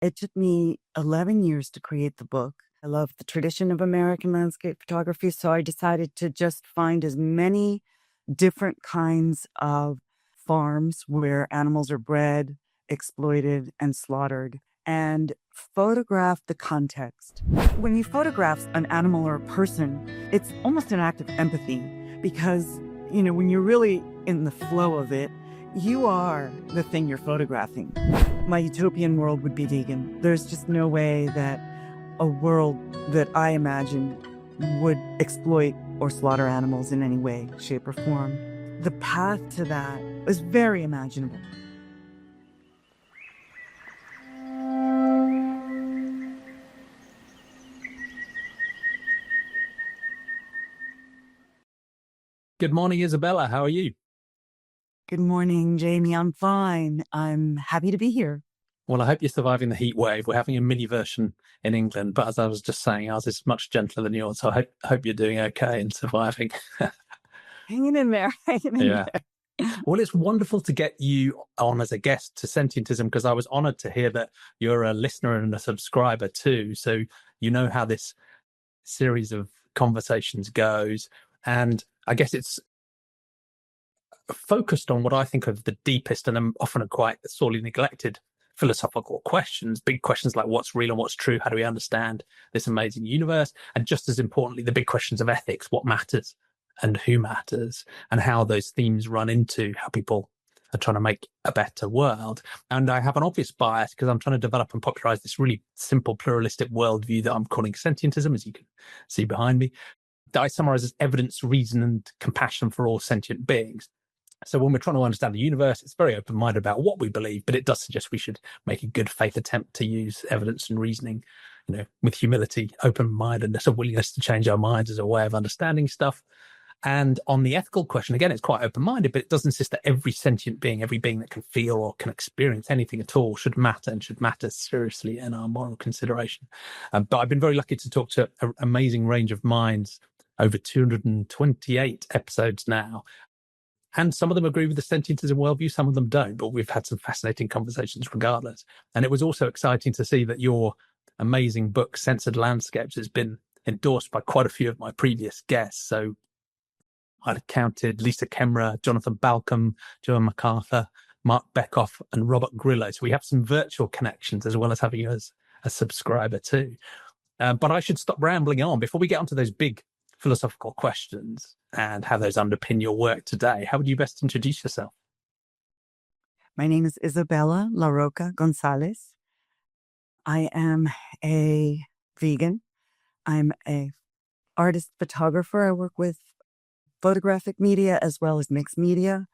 It took me 11 years to create the book. I love the tradition of American landscape photography, so I decided to just find as many different kinds of farms where animals are bred, exploited, and slaughtered, and photograph the context. When you photograph an animal or a person, it's almost an act of empathy because, when you're really in the flow of it, you are the thing you're photographing. My utopian world would be vegan. There's just no way that a world that I imagine would exploit or slaughter animals in any way, shape, or form. The path to that is very imaginable. Good morning, Isabella. How are you? Good morning, Jamie. I'm fine. I'm happy to be here. Well, I hope you're surviving the heat wave. We're having a mini version in England, but as I was just saying, ours is much gentler than yours. So I hope you're doing okay and surviving. Hanging in there. Yeah. Well, it's wonderful to get you on as a guest to Sentientism because I was honored to hear that you're a listener and a subscriber too. So you know how this series of conversations goes. And I guess it's focused on what I think of the deepest and often quite sorely neglected philosophical questions, big questions like what's real and what's true, how do we understand this amazing universe, and just as importantly, the big questions of ethics, what matters and who matters, and how those themes run into how people are trying to make a better world. And I have an obvious bias because I'm trying to develop and popularize this really simple pluralistic worldview that I'm calling Sentientism, as you can see behind me, that I summarize as evidence, reason, and compassion for all sentient beings. So when we're trying to understand the universe, it's very open-minded about what we believe, but it does suggest we should make a good faith attempt to use evidence and reasoning, with humility, open-mindedness, a willingness to change our minds as a way of understanding stuff. And on the ethical question, again, it's quite open-minded, but it does insist that every sentient being, every being that can feel or can experience anything at all should matter and should matter seriously in our moral consideration. But I've been very lucky to talk to an amazing range of minds over 228 episodes now. And some of them agree with the Sentientism worldview, some of them don't, but we've had some fascinating conversations regardless. And it was also exciting to see that your amazing book, Censored Landscapes, has been endorsed by quite a few of my previous guests. So I'd counted Lisa Kemmerer, Jonathan Balcom, Joan MacArthur, Mark Beckhoff, and Robert Grillo. So we have some virtual connections as well as having you as a subscriber too. But I should stop rambling on. Before we get onto those big philosophical questions and how those underpin your work today, how would you best introduce yourself? My name is Isabella La Rocca Gonzalez. I am a vegan. I'm a artist photographer. I work with photographic media as well as mixed media.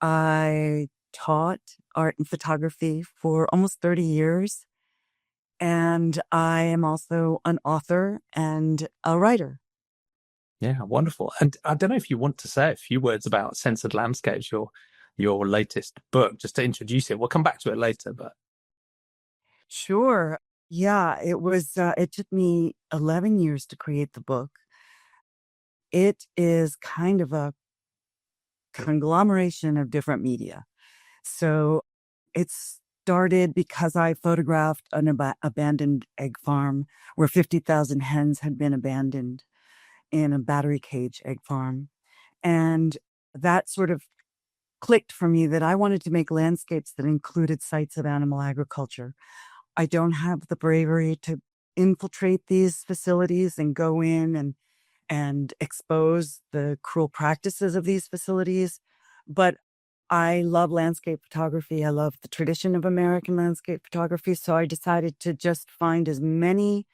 I taught art and photography for almost 30 years. And I am also an author and a writer. Yeah, wonderful. And I don't know if you want to say a few words about Censored Landscapes, your latest book, just to introduce it. We'll come back to it later, but. Sure. Yeah, it took me 11 years to create the book. It is kind of a conglomeration of different media. So it started because I photographed an abandoned egg farm where 50,000 hens had been abandoned in a battery cage egg farm. And that sort of clicked for me that I wanted to make landscapes that included sites of animal agriculture. I don't have the bravery to infiltrate these facilities and go in and expose the cruel practices of these facilities. But I love landscape photography. I love the tradition of American landscape photography. So I decided to just find as many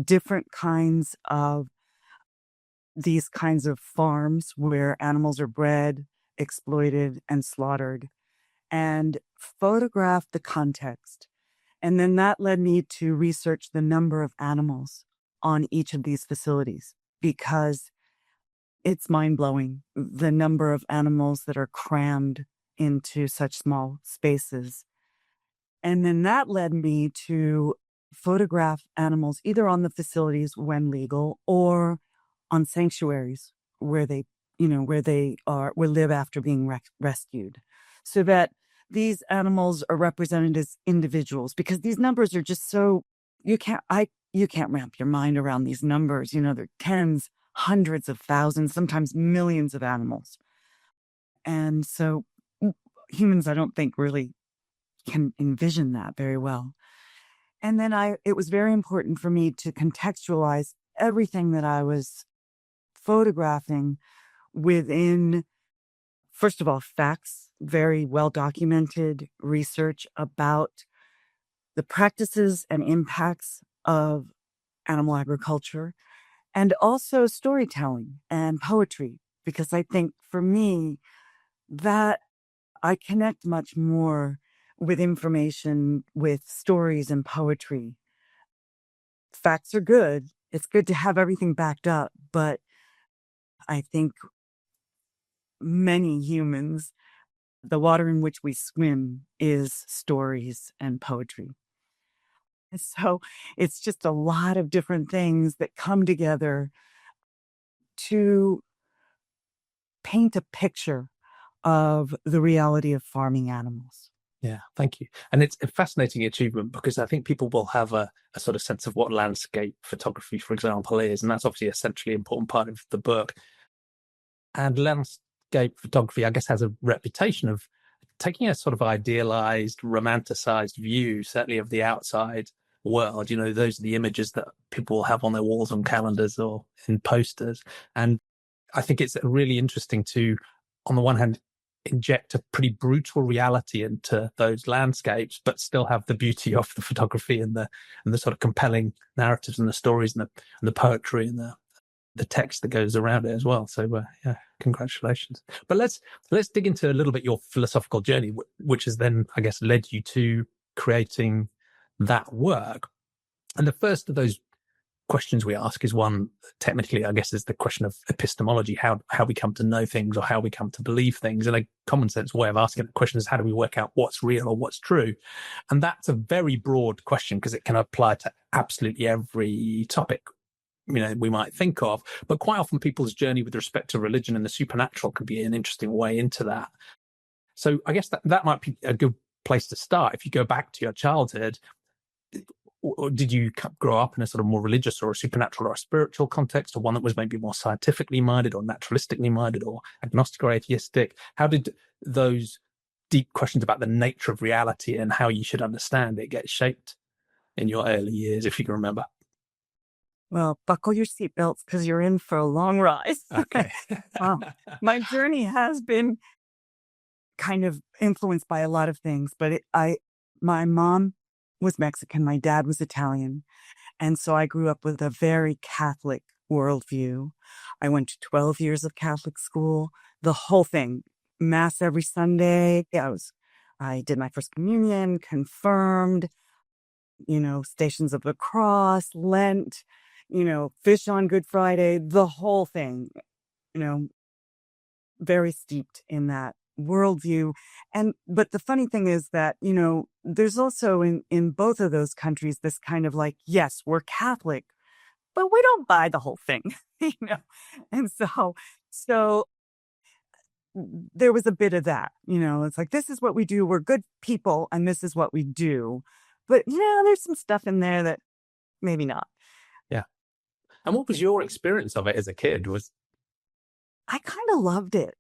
different kinds of these kinds of farms where animals are bred, exploited, and slaughtered, and photograph the context. And then that led me to research the number of animals on each of these facilities, because it's mind-blowing, the number of animals that are crammed into such small spaces. And then that led me to photograph animals either on the facilities when legal or on sanctuaries where they live after being rescued, so that these animals are represented as individuals, because these numbers are just so, you can't wrap your mind around these numbers. There are tens, hundreds of thousands, sometimes millions of animals. And so humans, I don't think, really can envision that very well. And then it was very important for me to contextualize everything that I was photographing within, first of all, facts, very well documented research about the practices and impacts of animal agriculture, and also storytelling and poetry, because I think for me that I connect much more with information, with stories and poetry. Facts are good. It's good to have everything backed up, but I think many humans, the water in which we swim is stories and poetry. And so it's just a lot of different things that come together to paint a picture of the reality of farming animals. Yeah, thank you. And it's a fascinating achievement, because I think people will have a sort of sense of what landscape photography, for example, is. And that's obviously a centrally important part of the book. And landscape photography, I guess, has a reputation of taking a sort of idealized, romanticized view, certainly of the outside world. Those are the images that people will have on their walls, on calendars, or in posters. And I think it's really interesting to, on the one hand, inject a pretty brutal reality into those landscapes, but still have the beauty of the photography and the sort of compelling narratives and the stories and the poetry and the text that goes around it as well. So yeah, congratulations. But let's dig into a little bit your philosophical journey, which has then, I guess, led you to creating that work. And the first of those questions we ask is one, technically, I guess, is the question of epistemology, how we come to know things or how we come to believe things. And a common sense way of asking that question is, how do we work out what's real or what's true? And that's a very broad question, because it can apply to absolutely every topic we might think of. But quite often people's journey with respect to religion and the supernatural can be an interesting way into that. So I guess that might be a good place to start. If you go back to your childhood, or did you grow up in a sort of more religious or a supernatural or a spiritual context, or one that was maybe more scientifically minded or naturalistically minded or agnostic or atheistic? How did those deep questions about the nature of reality and how you should understand it get shaped in your early years, if you can remember? Well, buckle your seatbelts, because you're in for a long ride. Okay. My journey has been kind of influenced by a lot of things, but my mom was Mexican, my dad was Italian, and so I grew up with a very Catholic worldview. I went to 12 years of Catholic school, the whole thing, mass every Sunday. I did my first communion, confirmed, Stations of the Cross, Lent, fish on Good Friday, the whole thing, very steeped in that worldview. But the funny thing is that, there's also in both of those countries this kind of like, yes, we're Catholic, but we don't buy the whole thing, you know? And so there was a bit of that, it's like, this is what we do. We're good people and this is what we do. But, there's some stuff in there that maybe not. Yeah. And what was your experience of it as a kid? I kind of loved it.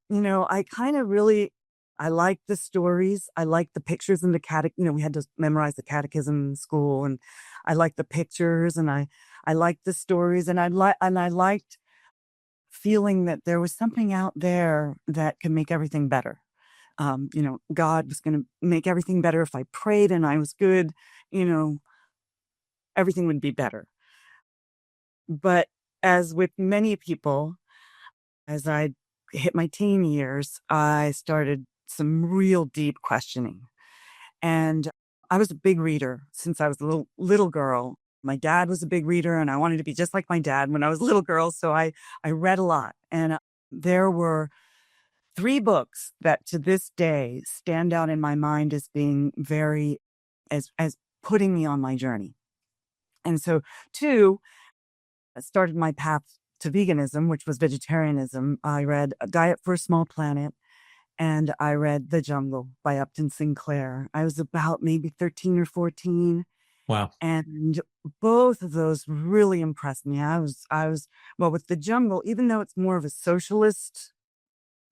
I liked the stories. I liked the pictures in the we had to memorize the catechism in school, and I liked the pictures, and I liked the stories, and I liked feeling that there was something out there that could make everything better. God was going to make everything better if I prayed and I was good, everything would be better. But as with many people, as I hit my teen years, I started some real deep questioning. And I was a big reader since I was a little girl. My dad was a big reader, and I wanted to be just like my dad when I was a little girl. So I read a lot. And there were 3 books that to this day stand out in my mind as being as putting me on my journey. And so 2 started my path to veganism, which was vegetarianism. I read A Diet for a Small Planet and I read The Jungle by Upton Sinclair. I was about maybe 13 or 14. Wow. And both of those really impressed me. Well, with The Jungle, even though it's more of a socialist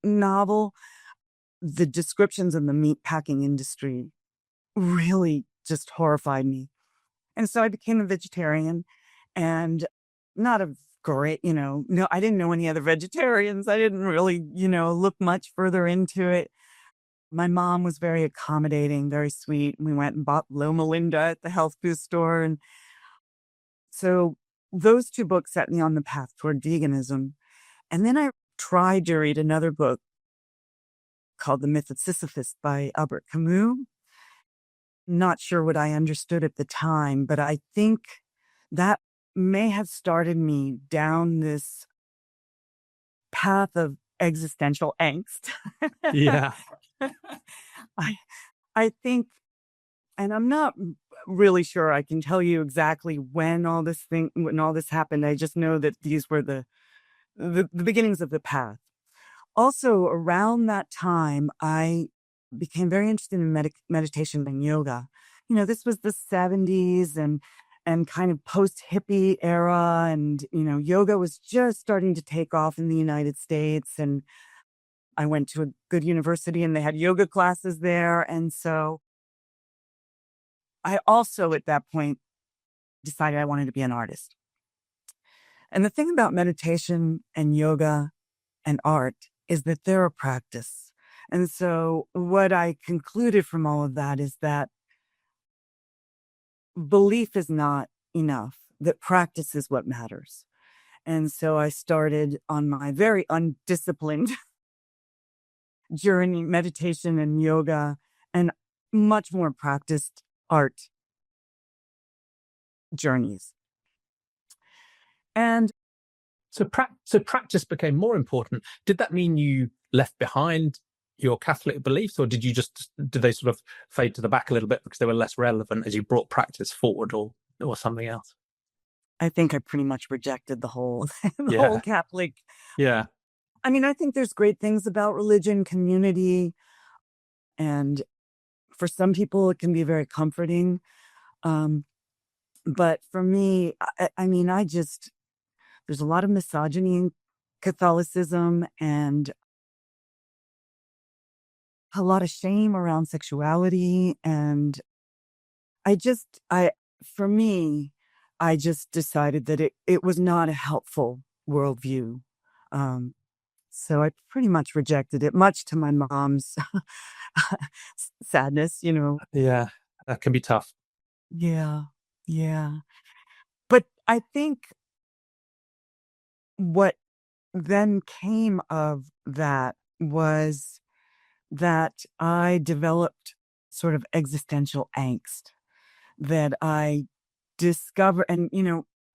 novel, the descriptions of the meatpacking industry really just horrified me. And so I became a vegetarian, and not a great, no, I didn't know any other vegetarians. I didn't really, look much further into it. My mom was very accommodating, very sweet. We went and bought Loma Linda at the health food store. And so those two books set me on the path toward veganism. And then I tried to read another book called The Myth of Sisyphus by Albert Camus. Not sure what I understood at the time, but I think that may have started me down this path of existential angst. Yeah. I I think, and I'm not really sure I can tell you exactly when all this happened. I just know that these were the beginnings of the path. Also, around that time, I became very interested in meditation and yoga. This was the 70s and kind of post-hippie era, and yoga was just starting to take off in the United States. And I went to a good university, and they had yoga classes there. And so I also, at that point, decided I wanted to be an artist. And the thing about meditation and yoga and art is that they're a practice. And so what I concluded from all of that is that belief is not enough, that practice is what matters. And so I started on my very undisciplined journey, meditation and yoga, and much more practiced art journeys. And So practice became more important. Did that mean you left behind your Catholic beliefs, or did they sort of fade to the back a little bit because they were less relevant as you brought practice forward, or something else? I think I pretty much rejected the whole the whole Yeah. Catholic. Yeah. I mean, I think there's great things about religion, community, and for some people it can be very comforting. But for me, I mean, there's a lot of misogyny in Catholicism, and a lot of shame around sexuality. And I for me, I just decided that it was not a helpful worldview. Um, so I pretty much rejected it, much to my mom's sadness. Yeah. That can be tough. Yeah, yeah. But I think what then came of that was that I developed sort of existential angst that I discover. And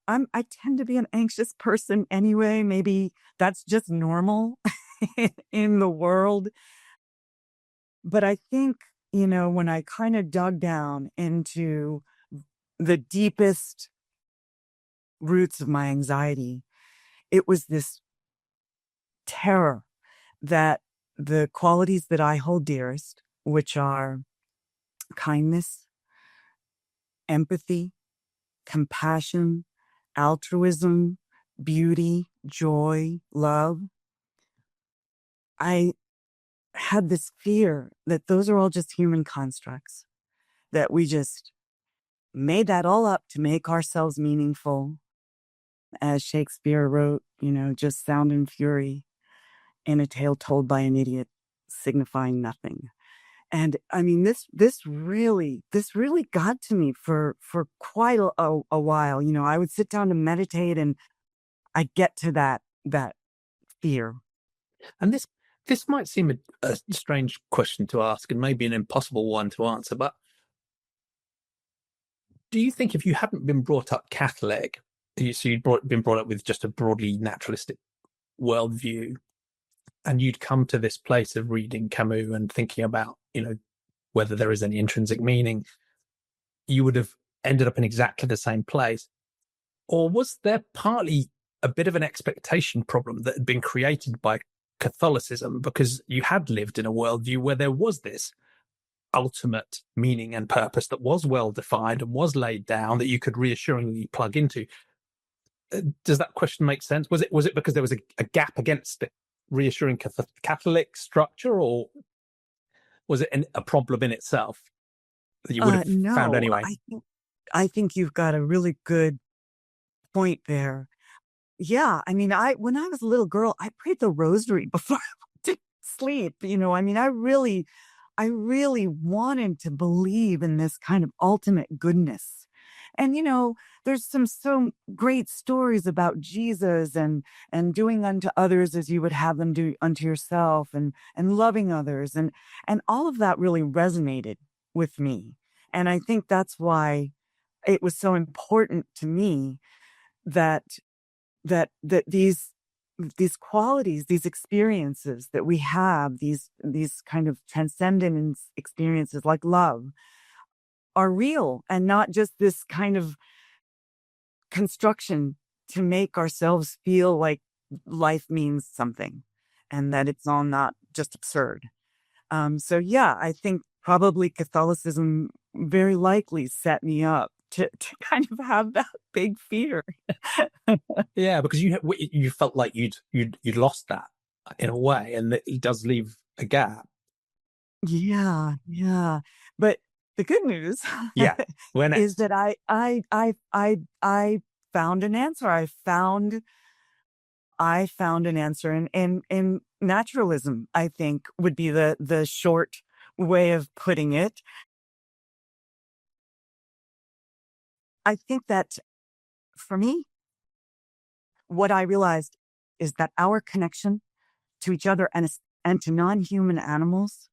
I tend to be an anxious person anyway. Maybe that's just normal in the world. But I think, when I kind of dug down into the deepest roots of my anxiety, it was this terror that the qualities that I hold dearest, which are kindness, empathy, compassion, altruism, beauty, joy, love, I had this fear that those are all just human constructs, that we just made that all up to make ourselves meaningful. As Shakespeare wrote, just sound and fury in a tale told by an idiot, signifying nothing. And I mean, this really got to me for quite a while. I would sit down to meditate, and I get to that fear. And this might seem a strange question to ask, and maybe an impossible one to answer, but do you think if you hadn't been brought up Catholic, been brought up with just a broadly naturalistic worldview, and you'd come to this place of reading Camus and thinking about, whether there is any intrinsic meaning, you would have ended up in exactly the same place? Or was there partly a bit of an expectation problem that had been created by Catholicism, because you had lived in a worldview where there was this ultimate meaning and purpose that was well defined and was laid down that you could reassuringly plug into. Does that question make sense? Was it because there was a gap against the reassuring Catholic structure, or was it a problem in itself that you would have found No, anyway? I think you've got a really good point there. Yeah, I mean, when I was a little girl, I prayed the rosary before I went to sleep. I really wanted to believe in this kind of ultimate goodness. And there's some so great stories about Jesus and doing unto others as you would have them do unto yourself, and loving others, and all of that really resonated with me. And I think that's why it was so important to me that that these qualities, these experiences that we have, these kind of transcendent experiences like love, are real and not just this kind of construction to make ourselves feel like life means something, and that it's all not just absurd. So yeah, I think probably Catholicism very likely set me up to kind of have that big fear. Yeah, because you felt like you'd lost that in a way, and it does leave a gap. Yeah, yeah. But the good news Yeah, where is next? that I found an answer. I found an answer in naturalism, I think would be the short way of putting it. I think that for me, what I realized is that our connection to each other and to non-human animals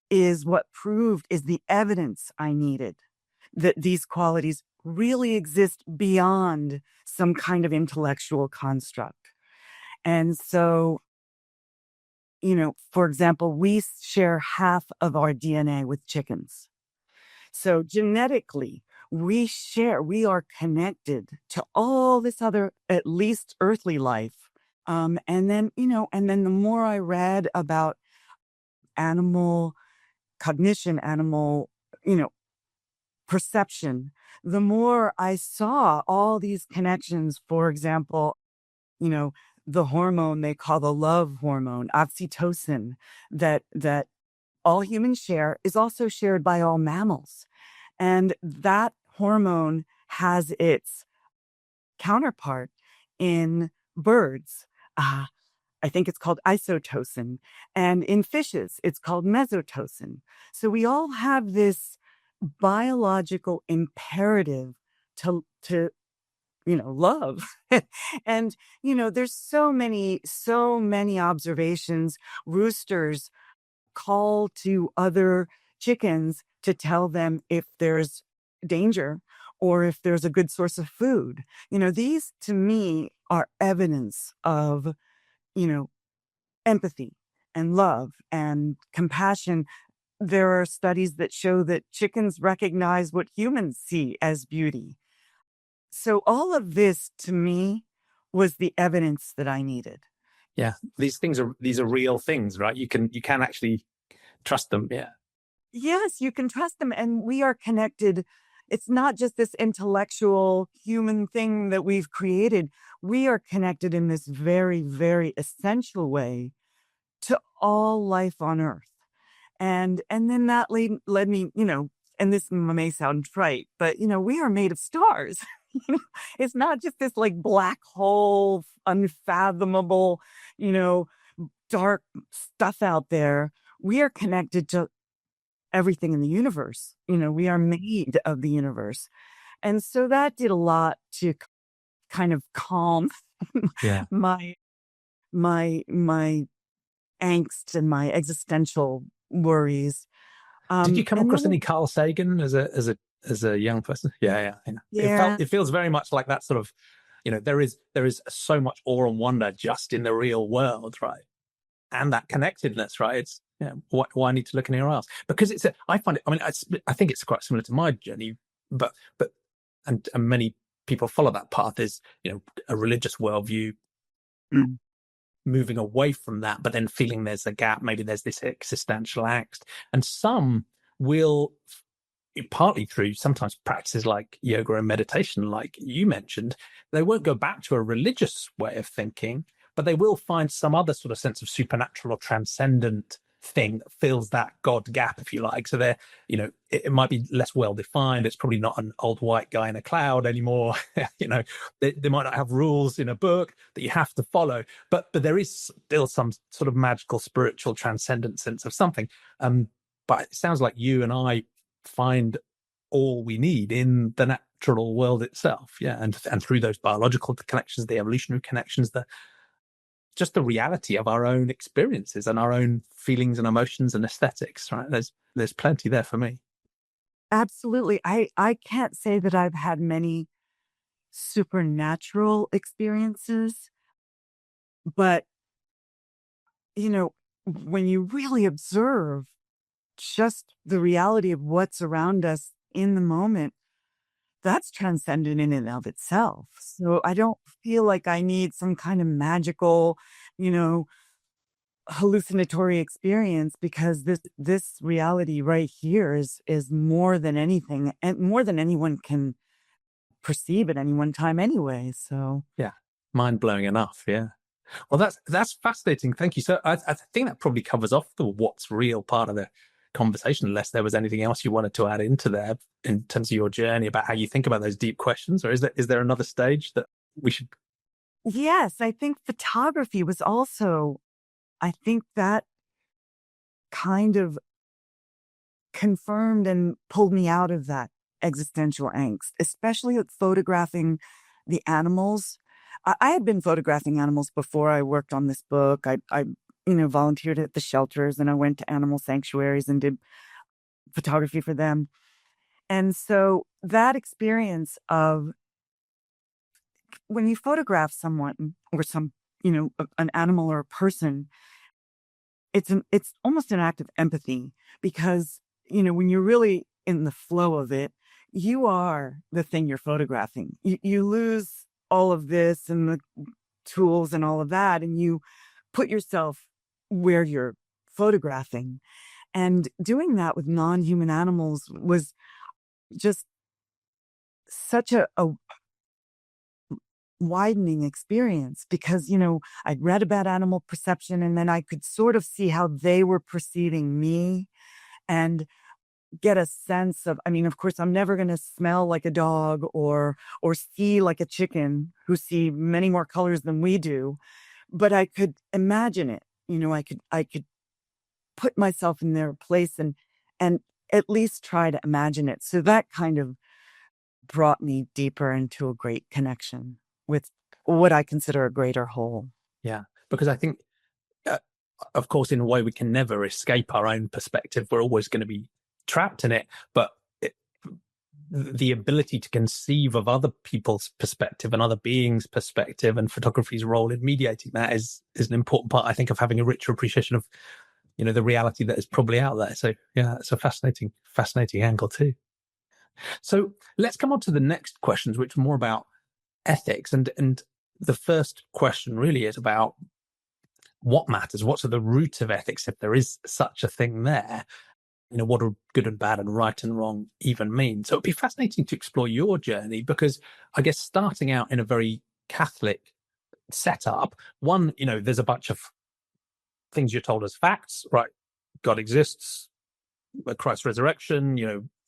is what proved is the evidence I needed that these qualities really exist beyond some kind of intellectual construct. And so, for example, we share half of our DNA with chickens. So genetically, we are connected to all this other, at least earthly life. And then the more I read about animal cognition, animal, you know, perception, the more I saw all these connections. For example, you know, the hormone they call the love hormone, oxytocin, that all humans share is also shared by all mammals. And that hormone has its counterpart in birds. Uh, I think it's called isotocin. And in fishes, it's called mesotocin. So we all have this biological imperative to love. And there's so many observations. Roosters call to other chickens to tell them if there's danger or if there's a good source of food. These to me are evidence of, you know, empathy and love and compassion. There are studies that show that chickens recognize what humans see as beauty. So all of this to me was the evidence that I needed. Yeah, these are real things, right? You can actually trust them. Yeah, Yes, you can trust them, and we are connected. It's not just this intellectual human thing that we've created. We are connected in this very, very essential way to all life on earth. And then that led me, and this may sound trite, but we are made of stars. It's not just this like black hole, unfathomable, you know, dark stuff out there. We are connected to everything in the universe. We are made of the universe. And so that did a lot to kind of calm yeah. my my angst and my existential worries. Did you come And across then any Carl Sagan as a young person? Yeah. yeah, It feels very much like that sort of, there is so much awe and wonder just in the real world, right? And that connectedness, right? It's why I need to look anywhere else? Because I find it. I mean, I think it's quite similar to my journey, but and many people follow that path is a religious worldview, mm, moving away from that, but then feeling there's a gap. Maybe there's this existential angst. And some will, partly through sometimes practices like yoga and meditation, like you mentioned, they won't go back to a religious way of thinking, but they will find some other sort of sense of supernatural or transcendent thing that fills that God gap, if you like. So they're, it might be less well defined. It's probably not an old white guy in a cloud anymore. They might not have rules in a book that you have to follow, but there is still some sort of magical, spiritual, transcendent sense of something. But it sounds like you and I find all we need in the natural world itself. Yeah. And through those biological connections, the evolutionary connections, just the reality of our own experiences and our own feelings and emotions and aesthetics, right? There's plenty there for me. Absolutely. I can't say that I've had many supernatural experiences, but, when you really observe just the reality of what's around us in the moment, that's transcendent in and of itself. So I don't feel like I need some kind of magical, you know, hallucinatory experience, because this reality right here is more than anything and more than anyone can perceive at any one time anyway. So Yeah. Mind blowing enough. Yeah. Well, that's fascinating. Thank you. So I think that probably covers off the what's real part of the conversation, unless there was anything else you wanted to add into there in terms of your journey about how you think about those deep questions, or is there another stage that we should? yes, I think photography was also, I think that kind of confirmed and pulled me out of that existential angst, especially with photographing the animals. I had been photographing animals before I worked on this book. I volunteered at the shelters, and I went to animal sanctuaries and did photography for them. And so that experience of when you photograph someone or an animal or a person, it's almost an act of empathy, because when you're really in the flow of it, you are the thing you're photographing. You lose all of this and the tools and all of that, and you put yourself where you're photographing. And doing that with non-human animals was just such a widening experience, because I'd read about animal perception, and then I could sort of see how they were perceiving me and get a sense of, I mean, of course, I'm never going to smell like a dog or see like a chicken, who see many more colors than we do, but I could imagine it. I could put myself in their place and at least try to imagine it. So that kind of brought me deeper into a great connection with what I consider a greater whole. Yeah, because I think, of course, in a way, we can never escape our own perspective. We're always going to be trapped in it. But the ability to conceive of other people's perspective and other beings' perspective, and photography's role in mediating that is an important part, I think, of having a richer appreciation of, the reality that is probably out there. So yeah, it's a fascinating angle too. So let's come on to the next questions, which are more about ethics. And the first question really is about what matters, what's at the root of ethics, if there is such a thing there. What do good and bad and right and wrong even mean? So it'd be fascinating to explore your journey, because I guess starting out in a very Catholic setup, one, there's a bunch of things you're told as facts, right? God exists, Christ's resurrection,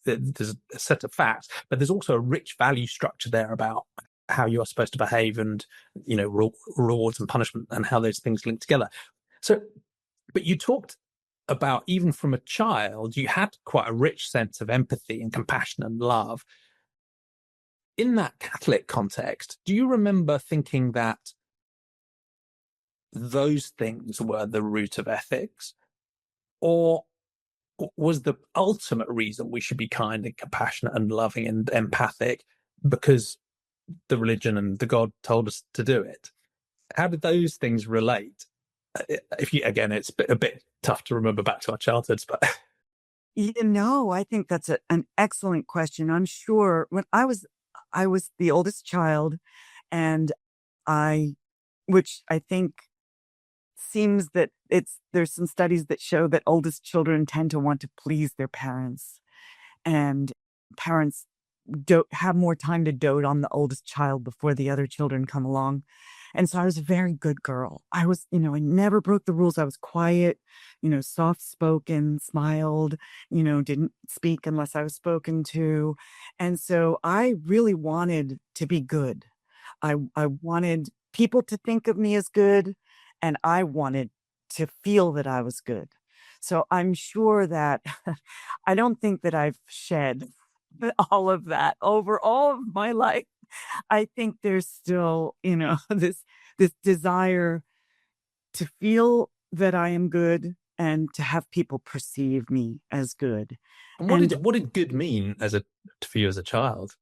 there's a set of facts, but there's also a rich value structure there about how you are supposed to behave, and rewards and punishment, and how those things link together. So, but you talked about, even from a child, you had quite a rich sense of empathy and compassion and love. In that Catholic context, do you remember thinking that those things were the root of ethics, or was the ultimate reason we should be kind and compassionate and loving and empathic because the religion and the God told us to do it? How did those things relate? Again, it's a bit tough to remember back to our childhoods, but I think that's an excellent question. I'm sure when I was the oldest child, and which I think seems that there's some studies that show that oldest children tend to want to please their parents, and parents don't have more time to dote on the oldest child before the other children come along. And so I was a very good girl. I was, I never broke the rules. I was quiet, soft spoken, smiled, didn't speak unless I was spoken to. And so I really wanted to be good. I wanted people to think of me as good, and I wanted to feel that I was good. So I'm sure that I don't think that I've shed all of that over all of my life. I think there's still, this desire to feel that I am good and to have people perceive me as good. And And what did good mean for you as a child?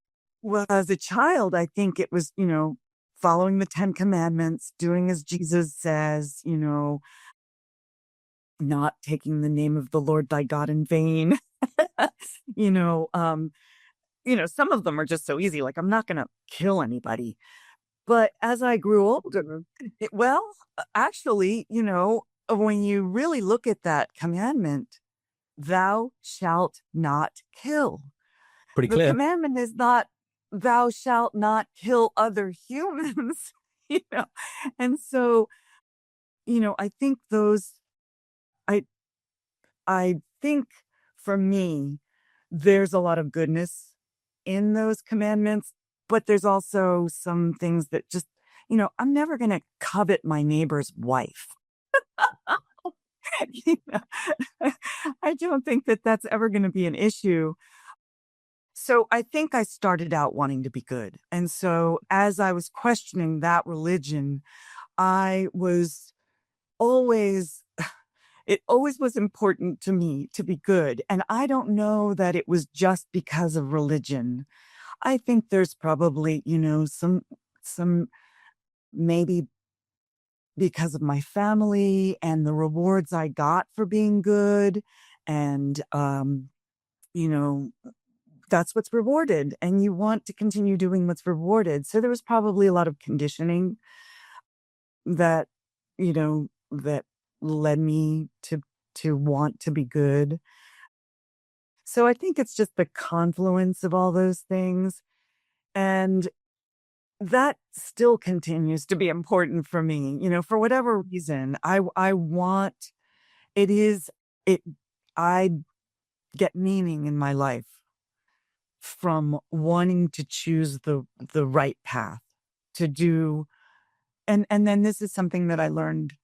well, as a child, I think it was, following the 10 Commandments, doing as Jesus says, not taking the name of the Lord thy God in vain. you know, um, some of them are just so easy. Like, I'm not going to kill anybody. But as I grew older, actually, when you really look at that commandment, thou shalt not kill. Pretty The clear. commandment is not, thou shalt not kill other humans, you know? And so, I think I, I think for me, there's a lot of goodness in those commandments, but there's also some things that just, I'm never going to covet my neighbor's wife. You know? I don't think that that's ever going to be an issue. So I think I started out wanting to be good. And so as I was questioning that religion, I was always, it always was important to me to be good. And I don't know that it was just because of religion. I think there's probably, some maybe because of my family and the rewards I got for being good. And, you know, that's what's rewarded. And you want to continue doing what's rewarded. So there was probably a lot of conditioning that, that led me to want to be good. So I think it's just the confluence of all those things. And that still continues to be important for me. For whatever reason, I want it is it I get meaning in my life from wanting to choose the right path to do. And then this is something that I learned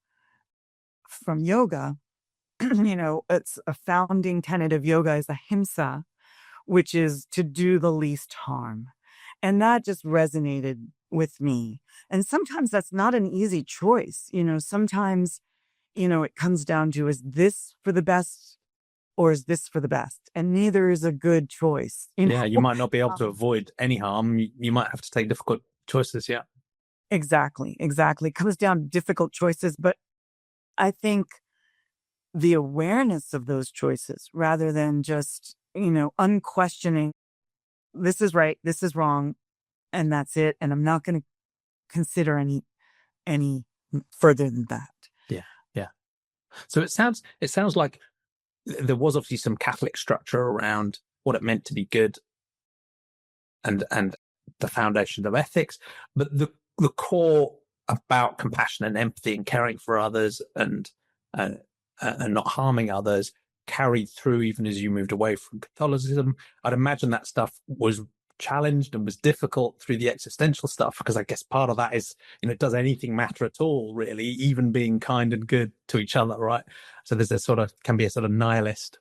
from yoga. It's a founding tenet of yoga is ahimsa, which is to do the least harm. And that just resonated with me. And sometimes that's not an easy choice. Sometimes, it comes down to, is this for the best or is this for the best? And neither is a good choice. Yeah, you might not be able to Um, avoid any harm. You might have to take difficult choices. Yeah. exactly. It comes down to difficult choices. But I think the awareness of those choices rather than just, unquestioning, this is right, this is wrong, and that's it. And I'm not going to consider any further than that. Yeah. Yeah. So it sounds like there was obviously some Catholic structure around what it meant to be good and the foundations of ethics, but the core about compassion and empathy and caring for others and not harming others carried through even as you moved away from Catholicism. I'd imagine that stuff was challenged and was difficult through the existential stuff, because I guess part of that is, does anything matter at all, really, even being kind and good to each other, right? So there's can be a sort of nihilist,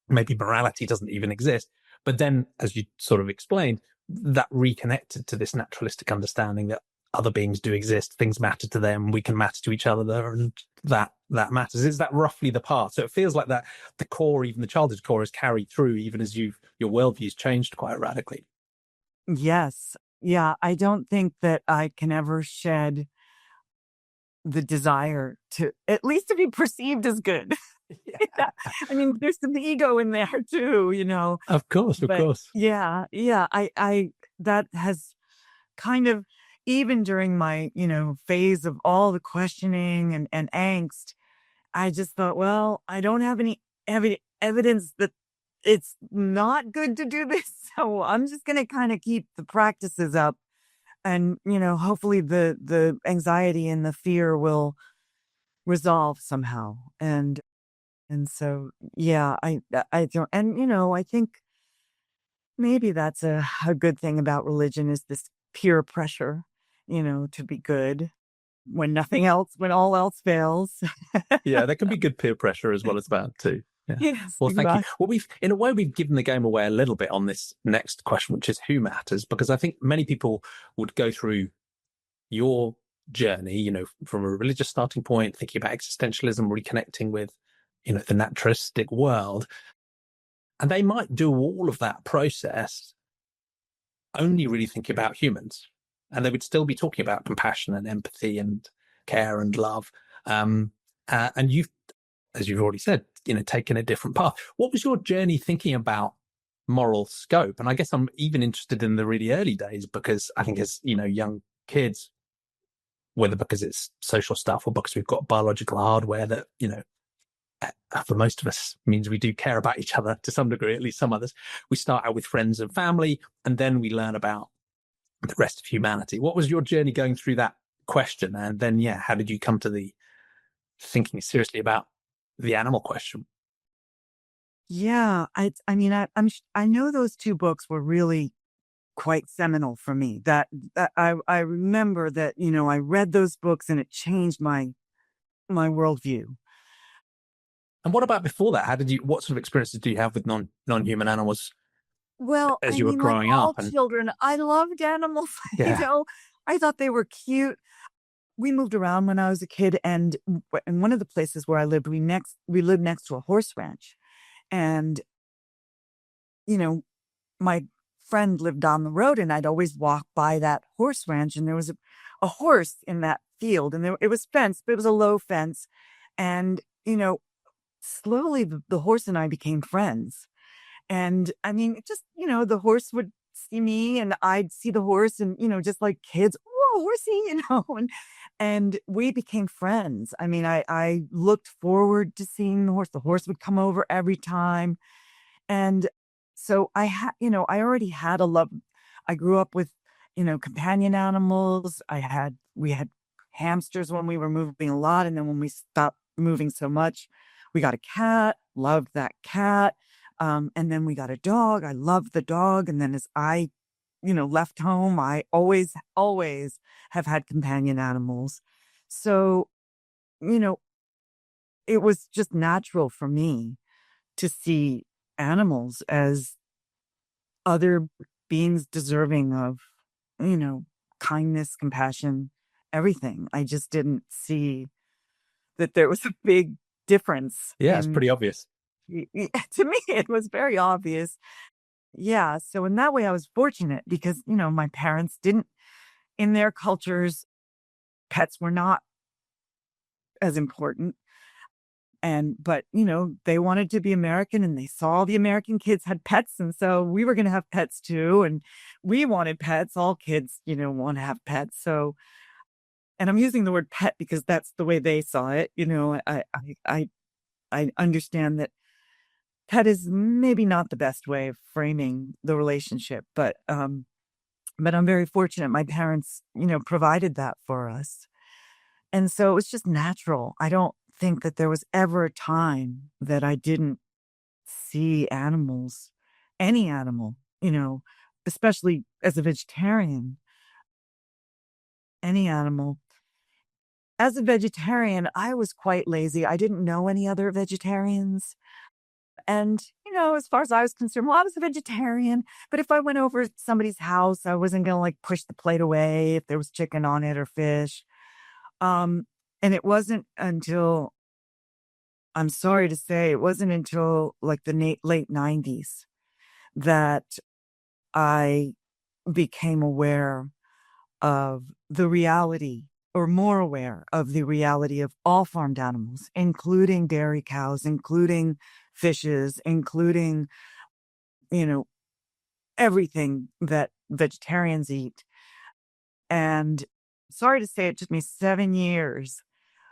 maybe morality doesn't even exist. But then, as you sort of explained, that reconnected to this naturalistic understanding that other beings do exist, things matter to them, we can matter to each other, and that matters. Is that roughly the path? So it feels like that the core, even the childhood core, is carried through even as your worldview's changed quite radically. Yes. Yeah. I don't think that I can ever shed the desire to at least to be perceived as good. Yeah. I mean, there's some ego in there too, Of course. but yeah, I that has kind of, even during my, phase of all the questioning and angst, I just thought, well, I don't have any evidence that it's not good to do this. So I'm just going to kind of keep the practices up, and, hopefully the anxiety and the fear will resolve somehow. And so, yeah, I don't, and, I think maybe that's a good thing about religion, is this peer pressure, to be good when all else fails. Yeah, there can be good peer pressure as well as bad too. Yeah. Yes, Well, thank you. exactly. Well, in a way, we've given the game away a little bit on this next question, which is who matters, because I think many people would go through your journey, from a religious starting point, thinking about existentialism, reconnecting with, the naturalistic world. And they might do all of that process only really thinking about humans. And they would still be talking about compassion and empathy and care and love. And you've, as you've already said, taken a different path. What was your journey thinking about moral scope? And I guess I'm even interested in the really early days, because I think as, young kids, whether because it's social stuff or because we've got biological hardware that, for most of us means we do care about each other to some degree, at least some others. We start out with friends and family, and then we learn about the rest of humanity. What was your journey going through that question? And then, how did you come to the thinking seriously about the animal question? Yeah, I know those two books were really quite seminal for me. That I remember that, I read those books and it changed my worldview. And what about before that? What sort of experiences do you have with non-human animals Well, as you were like growing all up? And children, I loved animals. yeah, I thought they were cute. We moved around when I was a kid, and in one of the places where I lived, we lived next to a horse ranch, and you know, my friend lived down the road, and I'd always walk by that horse ranch, and there was a horse in that field, and it was fenced, but it was a low fence, and slowly the horse and I became friends. And I mean, just, the horse would see me and I'd see the horse, and, just like kids, whoa, horsey, and we became friends. I mean, I looked forward to seeing the horse. The horse would come over every time. And so I already had a love. I grew up with, companion animals. We had hamsters when we were moving a lot. And then when we stopped moving so much, we got a cat, loved that cat. And then we got a dog. I loved the dog. And then as I, left home, I always have had companion animals. So, you know, it was just natural for me to see animals as other beings deserving of, you know, kindness, compassion, everything. I just didn't see that there was a big difference yeah, it's in, pretty obvious. to me, it was very obvious. Yeah. So in that way, I was fortunate because, my parents didn't, in their cultures, pets were not as important. But, they wanted to be American and they saw the American kids had pets. And so we were going to have pets too. And we wanted pets. All kids, want to have pets. So, and I'm using the word pet because that's the way they saw it. I understand that pet is maybe not the best way of framing the relationship, but I'm very fortunate. My parents, provided that for us. And so it was just natural. I don't think that there was ever a time that I didn't see animals, any animal, especially as a vegetarian, any animal. As a vegetarian, I was quite lazy. I didn't know any other vegetarians. And, as far as I was concerned, well, I was a vegetarian. But if I went over to somebody's house, I wasn't going to like push the plate away if there was chicken on it or fish. And it wasn't until, I'm sorry to say, it wasn't until like the late 90s that I became aware of the reality, or more aware of the reality of all farmed animals, including dairy cows, including fishes, including, you know, everything that vegetarians eat. And sorry to say, it took me 7 years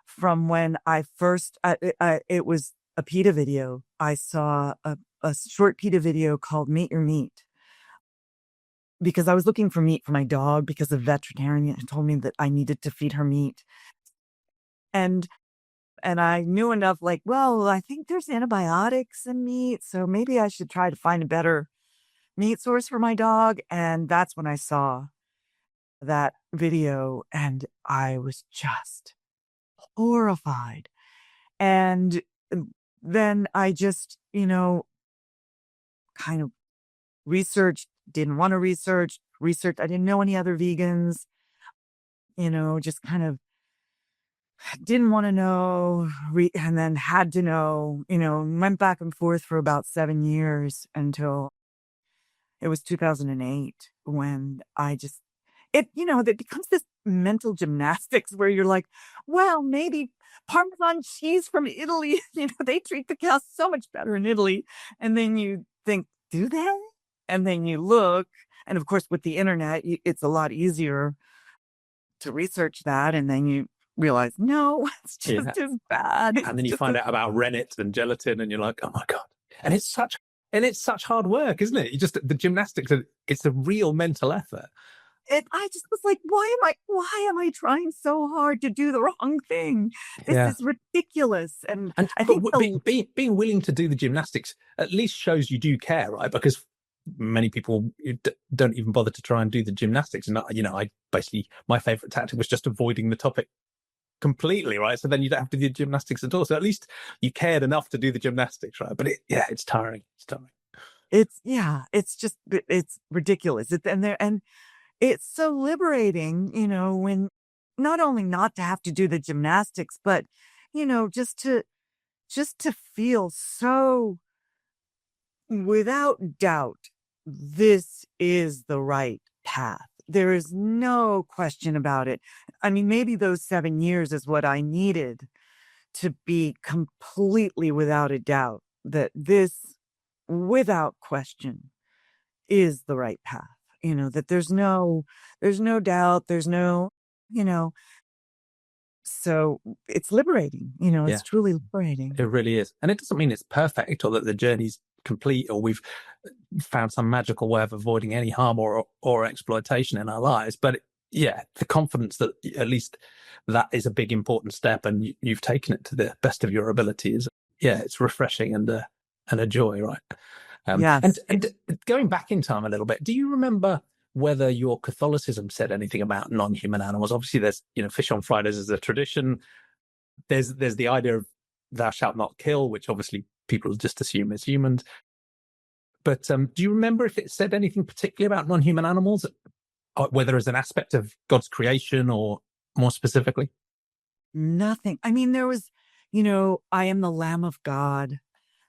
from when I first, it was a PETA video. I saw a short PETA video called Meet Your Meat, because I was looking for meat for my dog because a veterinarian had told me that I needed to feed her meat. And I knew enough, like, well, I think there's antibiotics in meat, so maybe I should try to find a better meat source for my dog. And that's when I saw that video and I was just horrified. And then I just, kind of researched, didn't want to research. I didn't know any other vegans, just kind of didn't want to know, and then had to know, went back and forth for about 7 years until it was 2008 when I just, it becomes this mental gymnastics where you're like, well, maybe Parmesan cheese from Italy, they treat the cows so much better in Italy. And then you think, do they? And then you look, and of course, with the internet, it's a lot easier to research that. And then you realize, no, it's just as bad. And then you find out about rennet and gelatin, and you're like, oh my God. And it's such hard work, isn't it? The gymnastics, it's a real mental effort. I just was like, why am I trying so hard to do the wrong thing? This is ridiculous. And I think being willing to do the gymnastics at least shows you do care, right? Because many people don't even bother to try and do the gymnastics. And I basically, my favorite tactic was just avoiding the topic completely, right? So then you don't have to do the gymnastics at all. So at least you cared enough to do the gymnastics, right? But it's tiring. It's ridiculous. And it's so liberating, when not only not to have to do the gymnastics, but, just to feel so without doubt, this is the right path. There is no question about it. I mean, maybe those 7 years is what I needed to be completely without a doubt that this, without question, is the right path. That there's no doubt, there's no, so it's liberating, it's truly liberating. It really is. And it doesn't mean it's perfect or that the journey's complete or we've found some magical way of avoiding any harm or exploitation in our lives. But the confidence that at least that is a big important step and you've taken it to the best of your ability is, it's refreshing and a joy, right? Yes. And going back in time a little bit, do you remember whether your Catholicism said anything about non-human animals? Obviously, there's, Fish on Fridays as a tradition. There's the idea of thou shalt not kill, which obviously people just assume is humans. But do you remember if it said anything particularly about non-human animals, whether as an aspect of God's creation or more specifically? Nothing. I mean, there was, I am the Lamb of God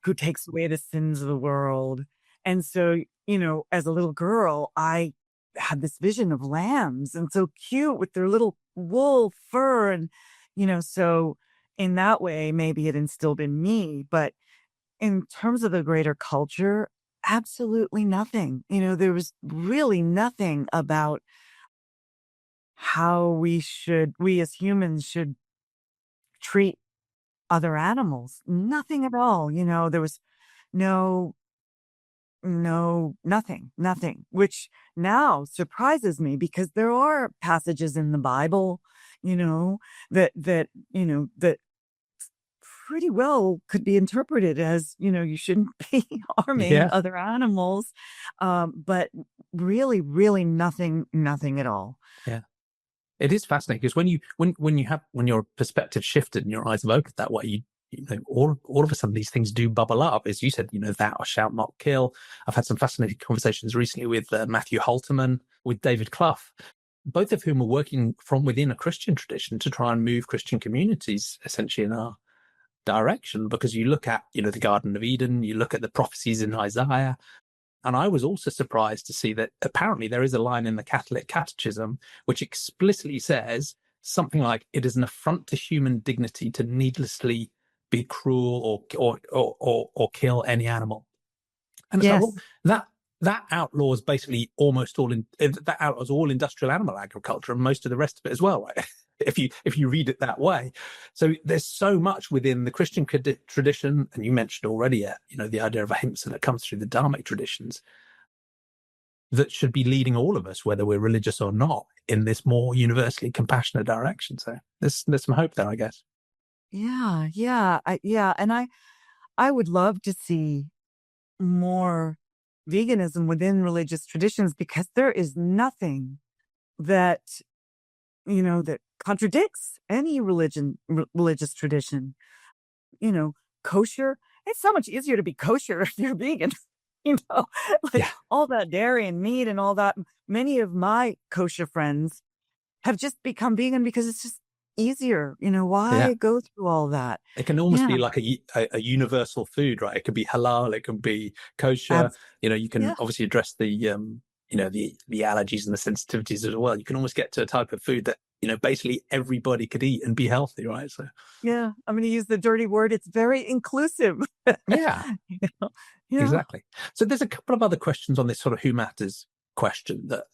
who takes away the sins of the world. And so, as a little girl, I had this vision of lambs and so cute with their little wool fur. And, so in that way, maybe it instilled in me. But in terms of the greater culture, absolutely nothing. There was really nothing about how we as humans should treat other animals. Nothing at all. There was nothing, which now surprises me because there are passages in the Bible, that pretty well could be interpreted as, you shouldn't be harming other animals. But really, really nothing at all. Yeah. It is fascinating because when your perspective shifted and your eyes have opened that way, all of a sudden these things do bubble up. As you said, thou shalt not kill. I've had some fascinating conversations recently with Matthew Halterman, with David Clough, both of whom are working from within a Christian tradition to try and move Christian communities essentially in our direction. Because you look at, the Garden of Eden, you look at the prophecies in Isaiah. And I was also surprised to see that apparently there is a line in the Catholic Catechism which explicitly says something like, it is an affront to human dignity to needlessly be cruel or kill any animal. And it's like, well, that outlaws basically almost all that outlaws all industrial animal agriculture and most of the rest of it as well, right? if you read it that way. So there's so much within the Christian tradition, and you mentioned already, the idea of ahimsa that comes through the Dharmic traditions, that should be leading all of us, whether we're religious or not, in this more universally compassionate direction. So there's some hope there, I guess. Yeah, and I would love to see more veganism within religious traditions, because there is nothing that that contradicts any religious tradition. Kosher. It's so much easier to be kosher if you're vegan. Like Yeah. all that dairy and meat and all that. Many of my kosher friends have just become vegan because it's just easier. Why go through all that? It can almost be like a universal food, right? It could be halal, it can be kosher. You can obviously address the the allergies and the sensitivities as well. You can almost get to a type of food that basically everybody could eat and be healthy, right? So yeah, I'm going to use the dirty word. It's very inclusive. Yeah. Exactly. So there's a couple of other questions on this sort of who matters question that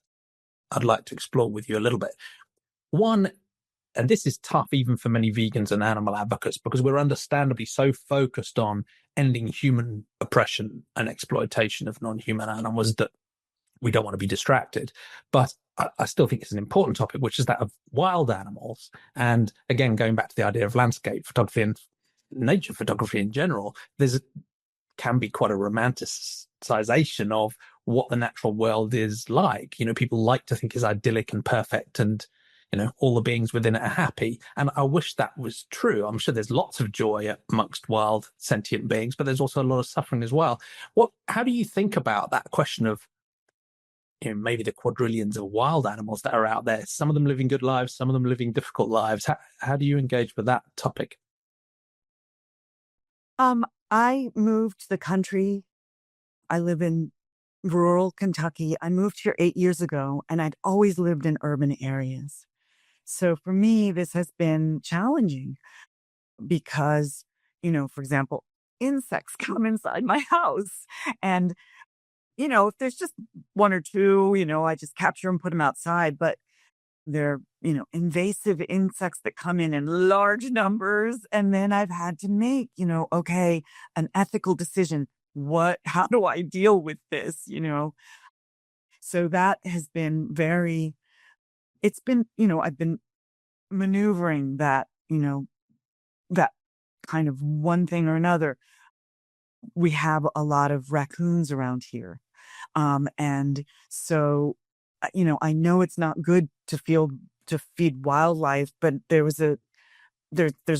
I'd like to explore with you a little bit. One, and this is tough even for many vegans and animal advocates, because we're understandably so focused on ending human oppression and exploitation of non-human animals that we don't want to be distracted. But I still think it's an important topic, which is that of wild animals. And again, going back to the idea of landscape photography and nature photography in general, can be quite a romanticization of what the natural world is like. People like to think is idyllic and perfect, and all the beings within it are happy. And I wish that was true. I'm sure there's lots of joy amongst wild sentient beings, but there's also a lot of suffering as well. How do you think about that question of maybe the quadrillions of wild animals that are out there, some of them living good lives, some of them living difficult lives? How do you engage with that topic? I moved to the country. I live in rural Kentucky. I moved here 8 years ago, and I'd always lived in urban areas. So for me, this has been challenging because, for example, insects come inside my house. And, if there's just one or two, I just capture them, put them outside. But they're, invasive insects that come in large numbers. And then I've had to make, okay, an ethical decision. How do I deal with this? So that has been I've been maneuvering that, that kind of one thing or another. We have a lot of raccoons around here. And so, I know it's not good to feed wildlife, but there's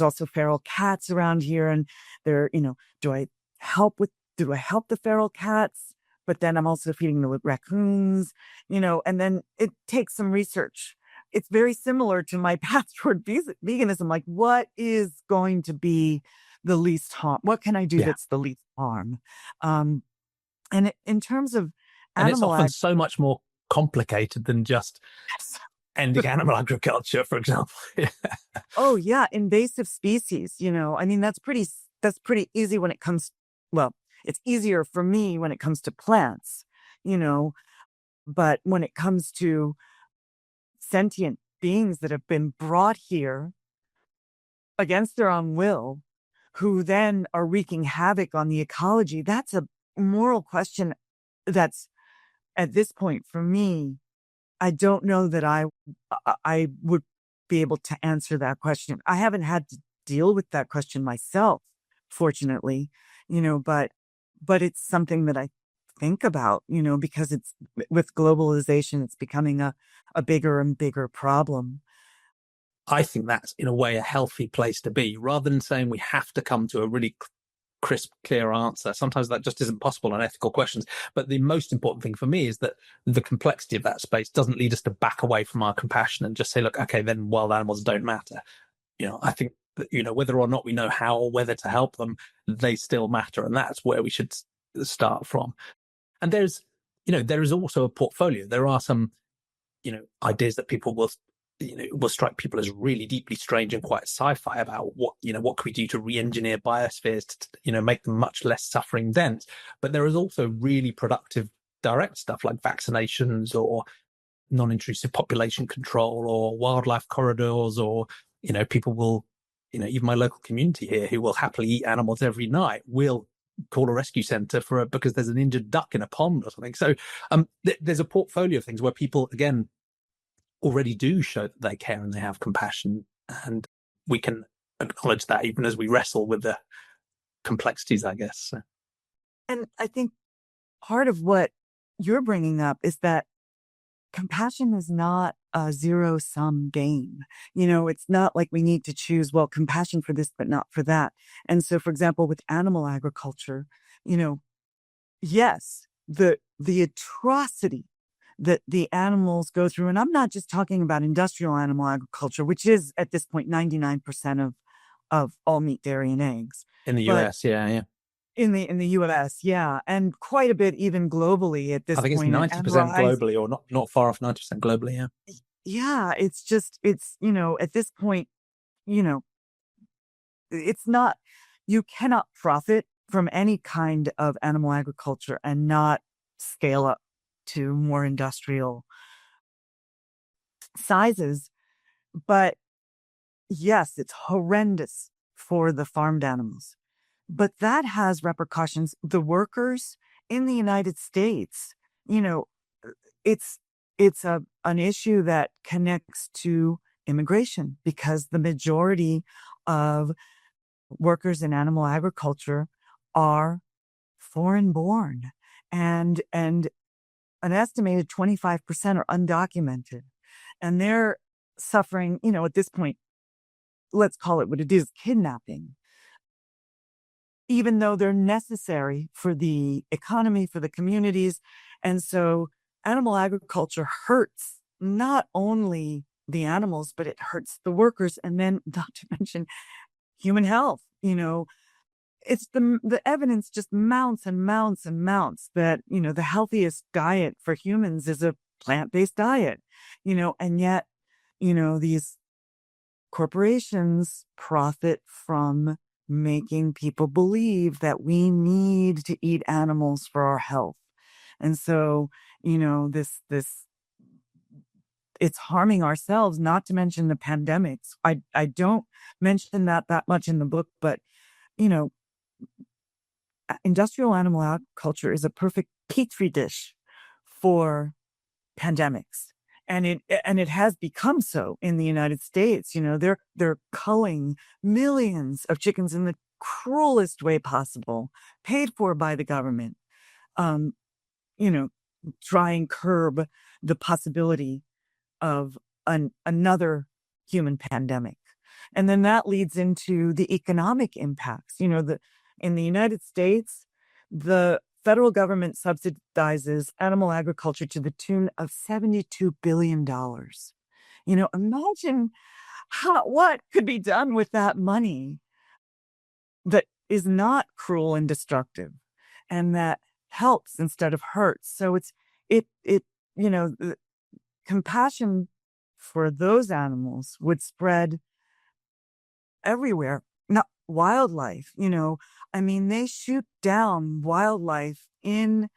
also feral cats around here, and do I help the feral cats? But then I'm also feeding the raccoons, and then it takes some research. It's very similar to my path toward veganism. Like, what is going to be the least harm? What can I do that's the least harm? And in terms of and it's often so much more complicated than just ending animal agriculture, for example. Oh yeah, invasive species. That's pretty easy when it comes. Well, it's easier for me when it comes to plants. But when it comes to sentient beings that have been brought here against their own will, who then are wreaking havoc on the ecology, that's a moral question that's, at this point, for me, I don't know that I would be able to answer that question. I haven't had to deal with that question myself, fortunately, but it's something that I think about, because it's, with globalization, it's becoming a bigger and bigger problem. I think that's, in a way, a healthy place to be, rather than saying we have to come to a really crisp, clear answer. Sometimes that just isn't possible on ethical questions. But the most important thing for me is that the complexity of that space doesn't lead us to back away from our compassion and just say, look, okay, then wild animals don't matter. I think that, whether or not we know how or whether to help them, they still matter. And that's where we should start from. And there is also a portfolio. There are some, ideas that people will strike people as really deeply strange and quite sci-fi about what can we do to re-engineer biospheres to make them much less suffering dense. But there is also really productive direct stuff like vaccinations or non-intrusive population control or wildlife corridors, or, people will, even my local community here who will happily eat animals every night will call a rescue center because there's an injured duck in a pond or something. So there's a portfolio of things where people, again, already do show that they care and they have compassion, and we can acknowledge that even as we wrestle with the complexities, I guess. So. And I think part of what you're bringing up is that compassion is not a zero-sum game. It's not like we need to choose, well, compassion for this, but not for that. And so, for example, with animal agriculture, yes, the atrocity that the animals go through, and I'm not just talking about industrial animal agriculture, which is at this point 99% of all meat, dairy, and eggs. In the But US, yeah. in the US, yeah, and quite a bit even globally at this I think it's point. 90% globally, or not far off 90% globally, yeah. Yeah, it's at this point, you know, it's not, you cannot profit from any kind of animal agriculture and not scale up to more industrial sizes. But yes, it's horrendous for the farmed animals. But that has repercussions. The workers in the United States, you know, it's an issue that connects to immigration, because the majority of workers in animal agriculture are foreign born, and an estimated 25% are undocumented, and they're suffering, at this point, let's call it what it is, kidnapping, even though they're necessary for the economy, for the communities. And so animal agriculture hurts not only the animals, but it hurts the workers. And then, not to mention human health. It's the evidence just mounts and mounts and mounts that, the healthiest diet for humans is a plant-based diet, and yet, these corporations profit from making people believe that we need to eat animals for our health. And so, this it's harming ourselves, not to mention the pandemics. I don't mention that much in the book, but, industrial animal agriculture is a perfect petri dish for pandemics. And it has become so in the United States. They're culling millions of chickens in the cruelest way possible, paid for by the government. Try and curb the possibility of another human pandemic. And then that leads into the economic impacts. In the United States, the federal government subsidizes animal agriculture to the tune of $72 billion. Imagine what could be done with that money that is not cruel and destructive, and that helps instead of hurts. So the compassion for those animals would spread everywhere. Not wildlife, they shoot down wildlife in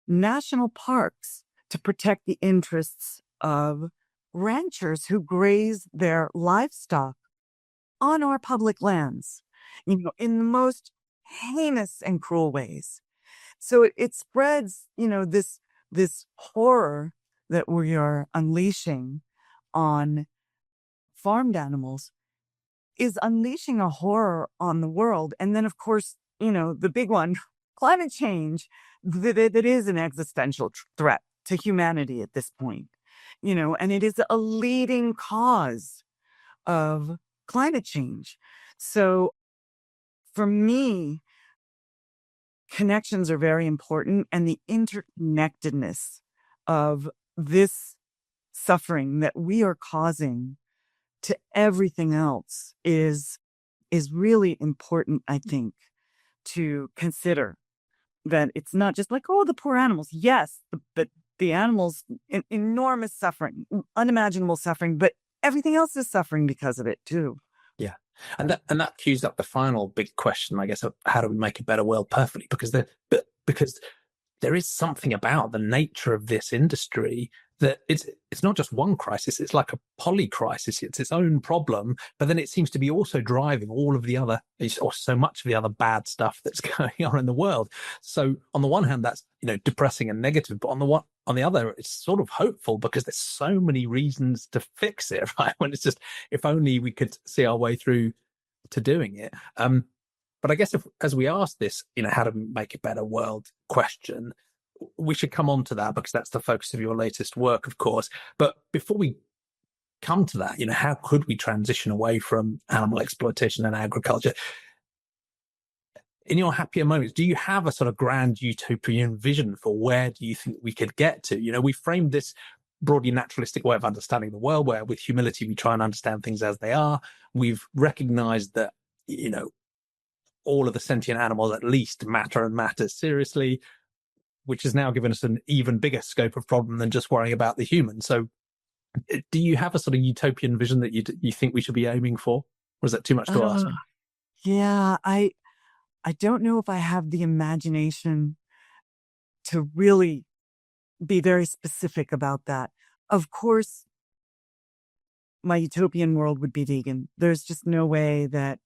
national parks to protect the interests of ranchers who graze their livestock on our public lands, in the most heinous and cruel ways. So it spreads, this horror that we are unleashing on farmed animals is unleashing a horror on the world. And then, of course, the big one, climate change, that is an existential threat to humanity at this point, and it is a leading cause of climate change. So for me, connections are very important, and the interconnectedness of this suffering that we are causing to everything else is really important, I think, to consider. That it's not just like, oh, the poor animals. Yes, but the animals, enormous suffering, unimaginable suffering, but everything else is suffering because of it too. Yeah. And that cues up the final big question, I guess, of how do we make a better world perfectly? Because there is something about the nature of this industry that it's not just one crisis, it's like a polycrisis. It's its own problem, but then it seems to be also driving all of the other, or so much of the other bad stuff that's going on in the world. So on the one hand, that's, depressing and negative, but on the other, it's sort of hopeful because there's so many reasons to fix it, right? When it's just, if only we could see our way through to doing it. But I guess as we ask this, how to make a better world question, we should come on to that because that's the focus of your latest work, of course. But before we come to that, how could we transition away from animal exploitation and agriculture? In your happier moments, do you have a sort of grand utopian vision for where do you think we could get to? We framed this broadly naturalistic way of understanding the world, where with humility we try and understand things as they are. We've recognized that, all of the sentient animals at least matter and matter seriously, which has now given us an even bigger scope of problem than just worrying about the human. So do you have a sort of utopian vision that you think we should be aiming for? Or is that too much to ask? Yeah, I don't know if I have the imagination to really be very specific about that. Of course, my utopian world would be vegan. There's just no way that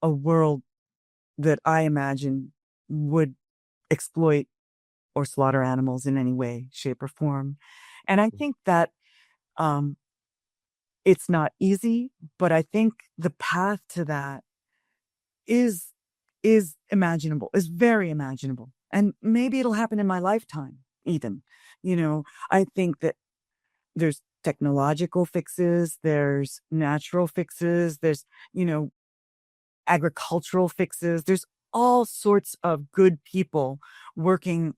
a world that I imagine would exploit or slaughter animals in any way, shape, or form. And I think that it's not easy, but I think the path to that is imaginable, is very imaginable. And maybe it'll happen in my lifetime, even. I think that there's technological fixes, there's natural fixes, there's, agricultural fixes. There's all sorts of good people working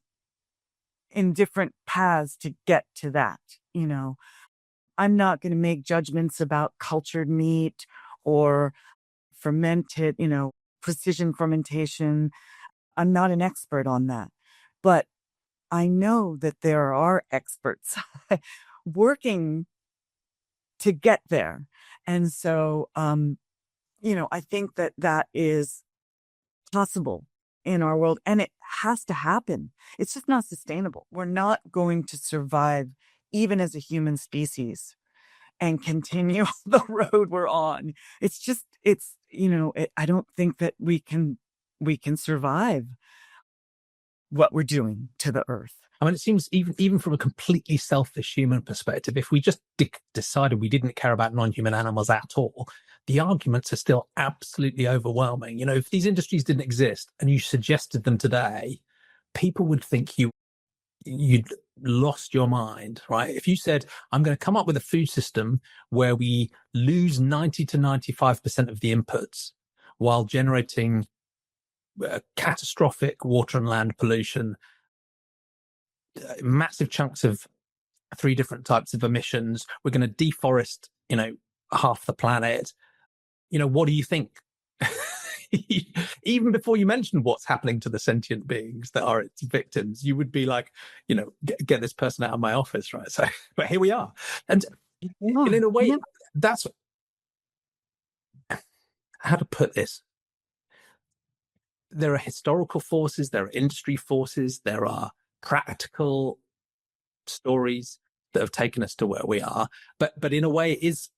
in different paths to get to that. I'm not going to make judgments about cultured meat or fermented, precision fermentation. I'm not an expert on that, but I know that there are experts working to get there. And so, I think that is possible in our world, and it has to happen. It's just not sustainable. We're not going to survive even as a human species and continue the road we're on. I don't think that we can survive what we're doing to the earth. I mean, it seems even from a completely selfish human perspective, if we just decided we didn't care about non-human animals at all, the arguments are still absolutely overwhelming. If these industries didn't exist and you suggested them today, people would think you'd lost your mind, right? If you said, I'm going to come up with a food system where we lose 90 to 95% of the inputs while generating catastrophic water and land pollution, massive chunks of 3 different types of emissions, we're going to deforest, half the planet. What do you think? Even before you mentioned what's happening to the sentient beings that are its victims, you would be like, get this person out of my office, right? So, but here we are. And in a way, that's how to put this. There are historical forces, there are industry forces, there are practical stories that have taken us to where we are. But in a way, it is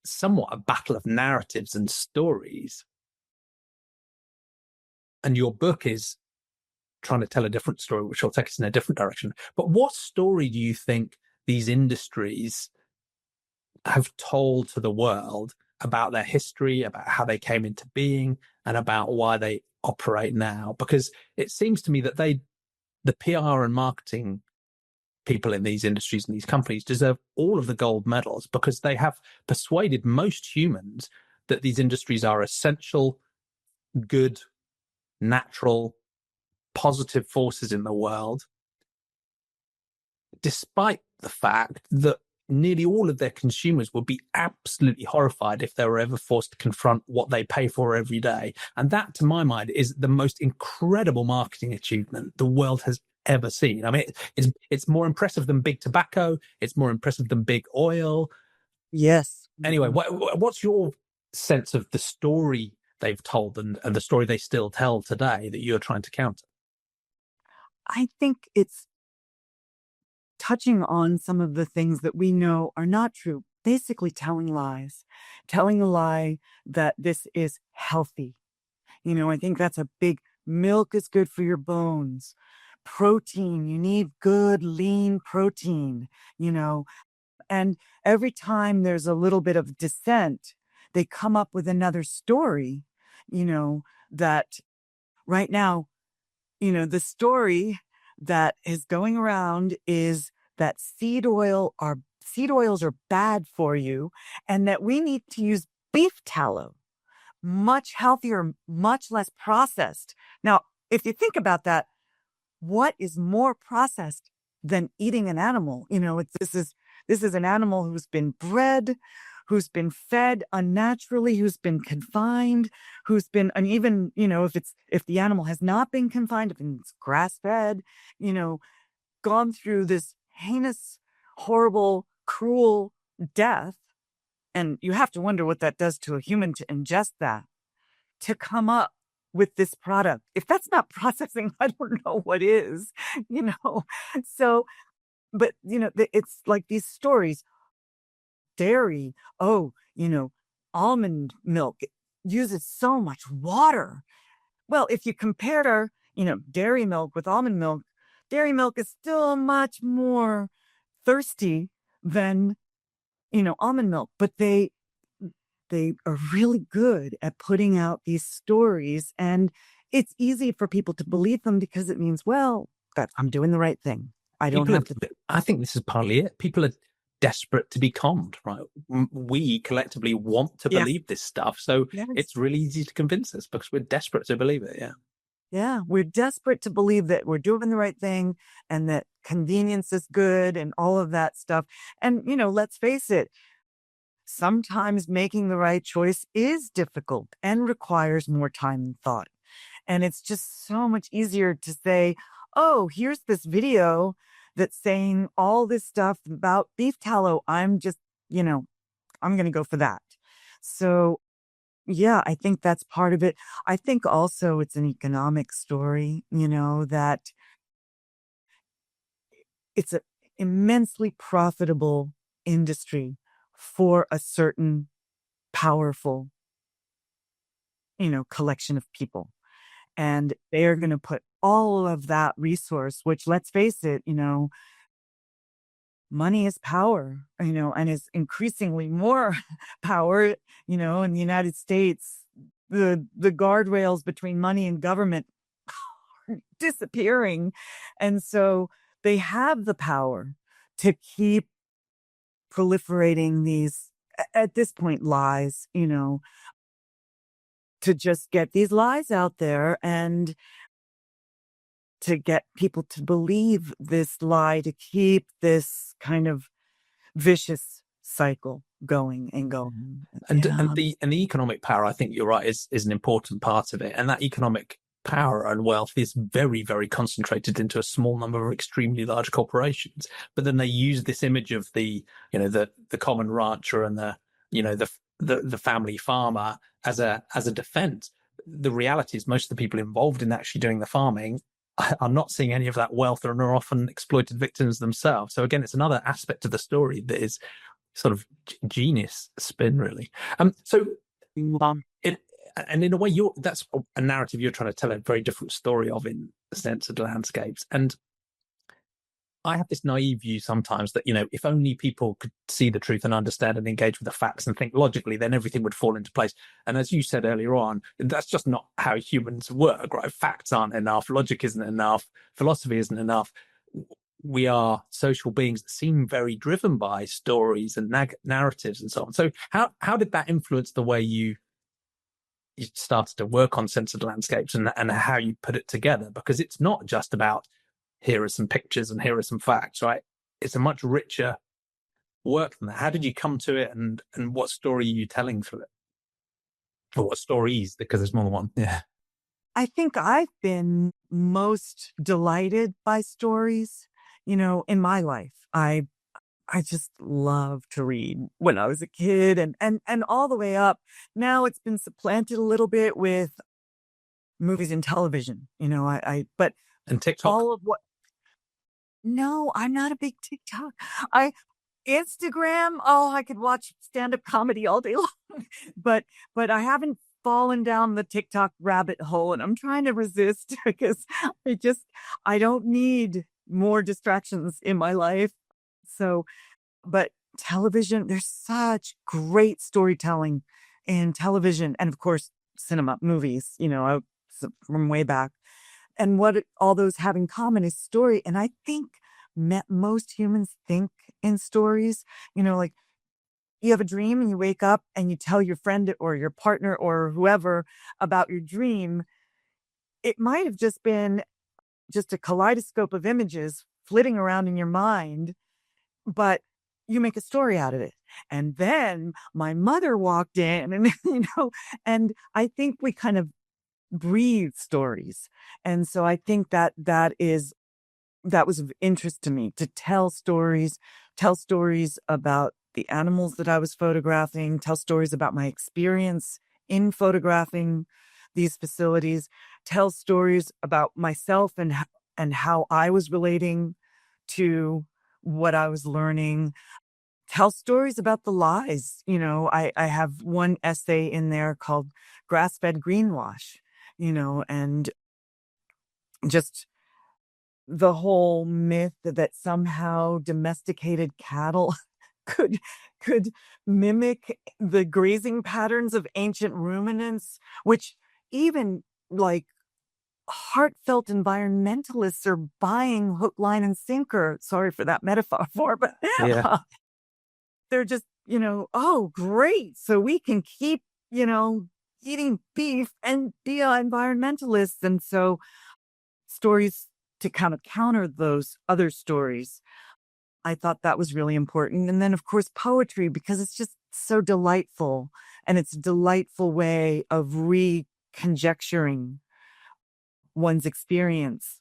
somewhat a battle of narratives and stories. And your book is trying to tell a different story, which will take us in a different direction. But what story do you think these industries have told to the world about their history, about how they came into being, and about why they operate now? Because it seems to me that the PR and marketing people in these industries and these companies deserve all of the gold medals because they have persuaded most humans that these industries are essential, good, natural, positive forces in the world, despite the fact that nearly all of their consumers would be absolutely horrified if they were ever forced to confront what they pay for every day. And that, to my mind, is the most incredible marketing achievement the world has ever seen. I mean, it's more impressive than big tobacco. It's more impressive than big oil. Yes. Anyway, what's your sense of the story they've told and the story they still tell today that you're trying to counter? I think it's touching on some of the things that we know are not true, basically telling lies, telling a lie that this is healthy. I think that's a big milk is good for your bones. Protein, you need good, lean protein, you know. And every time there's a little bit of dissent, they come up with another story, that right now, the story that is going around is that seed oils are bad for you and that we need to use beef tallow, much healthier, much less processed. Now, if you think about that, what is more processed than eating an animal? This is an animal who's been bred, who's been fed unnaturally, who's been confined, who's been, and even, if the animal has not been confined, if it's grass fed, gone through this heinous, horrible, cruel death. And you have to wonder what that does to a human to ingest that, to come up with this product. If that's not processing, I don't know what is, So, but, it's like these stories, dairy, almond milk, it uses so much water. Well, if you compare, dairy milk with almond milk, dairy milk is still much more thirsty than, almond milk, but they are really good at putting out these stories, and it's easy for people to believe them because it means, well, that I'm doing the right thing. I don't have to. I think this is partly it. People are desperate to be conned, right? We collectively want to believe this stuff, so it's really easy to convince us because we're desperate to believe it. Yeah, we're desperate to believe that we're doing the right thing and that convenience is good and all of that stuff. And, let's face it, sometimes making the right choice is difficult and requires more time and thought. And it's just so much easier to say, oh, here's this video that's saying all this stuff about beef tallow. I'm just, I'm going to go for that. So, yeah, I think that's part of it. I think also it's an economic story, that it's an immensely profitable industry for a certain powerful, collection of people. And they're going to put all of that resource, which, let's face it, money is power, and is increasingly more power, in the United States. The guardrails between money and government are disappearing. And so they have the power to keep proliferating these, at this point, lies, to just get these lies out there and to get people to believe this lie, to keep this kind of vicious cycle going and going. And the economic power, I think you're right, is an important part of it. And that economic power and wealth is very, very concentrated into a small number of extremely large corporations. But then they use this image of the common rancher and the family farmer as a defense. The reality is most of the people involved in actually doing the farming are not seeing any of that wealth and are often exploited victims themselves. So again, it's another aspect of the story that is sort of genius spin, really. And in a way, that's a narrative you're trying to tell a very different story of in Censored Landscapes. And I have this naive view sometimes that, if only people could see the truth and understand and engage with the facts and think logically, then everything would fall into place. And as you said earlier on, that's just not how humans work, right? Facts aren't enough. Logic isn't enough. Philosophy isn't enough. We are social beings that seem very driven by stories and narratives and so on. So how did that influence the way you started to work on Censored Landscapes and how you put it together? Because it's not just about here are some pictures and here are some facts, right? It's a much richer work than that. How did you come to it, and what story are you telling through it? Or what stories, because there's more than one. Yeah. I think I've been most delighted by stories, in my life. I just love to read when I was a kid and all the way up. Now it's been supplanted a little bit with movies and television, but And TikTok? all of what. No, I'm not a big TikTok. I Instagram, oh, I could watch stand-up comedy all day long. But I haven't fallen down the TikTok rabbit hole, and I'm trying to resist because I just I don't need more distractions in my life. So, but television, there's such great storytelling in television and of course cinema, movies, from way back. And all those have in common is story. And I think most humans think in stories, like you have a dream and you wake up and you tell your friend or your partner or whoever about your dream. It might have just been just a kaleidoscope of images flitting around in your mind, but you make a story out of it. And then my mother walked in and, and I think we kind of breathe stories. And so I think that was of interest to me to tell stories about the animals that I was photographing, tell stories about my experience in photographing these facilities, tell stories about myself and how I was relating to what I was learning, tell stories about the lies. I have one essay in there called Grass-Fed Greenwash, and just the whole myth that somehow domesticated cattle could could mimic the grazing patterns of ancient ruminants, which even like heartfelt environmentalists are buying hook, line, and sinker. Sorry for that metaphor, but Yeah. they're just, oh, great. So we can keep, eating beef and be environmentalists. And so stories to kind of counter those other stories. I thought that was really important. And then, of course, poetry, because it's just so delightful. And it's a delightful way of reconjecturing one's experience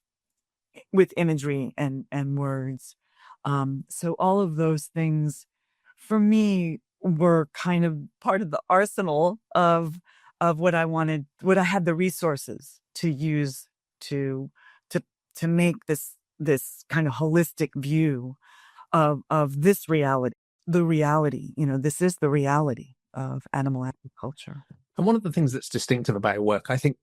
with imagery and words. So all of those things for me were kind of part of the arsenal of what I wanted, what I had the resources to use to to to make this kind of holistic view of this reality, the reality. This is the reality of animal agriculture. And one of the things that's distinctive about your work, I think,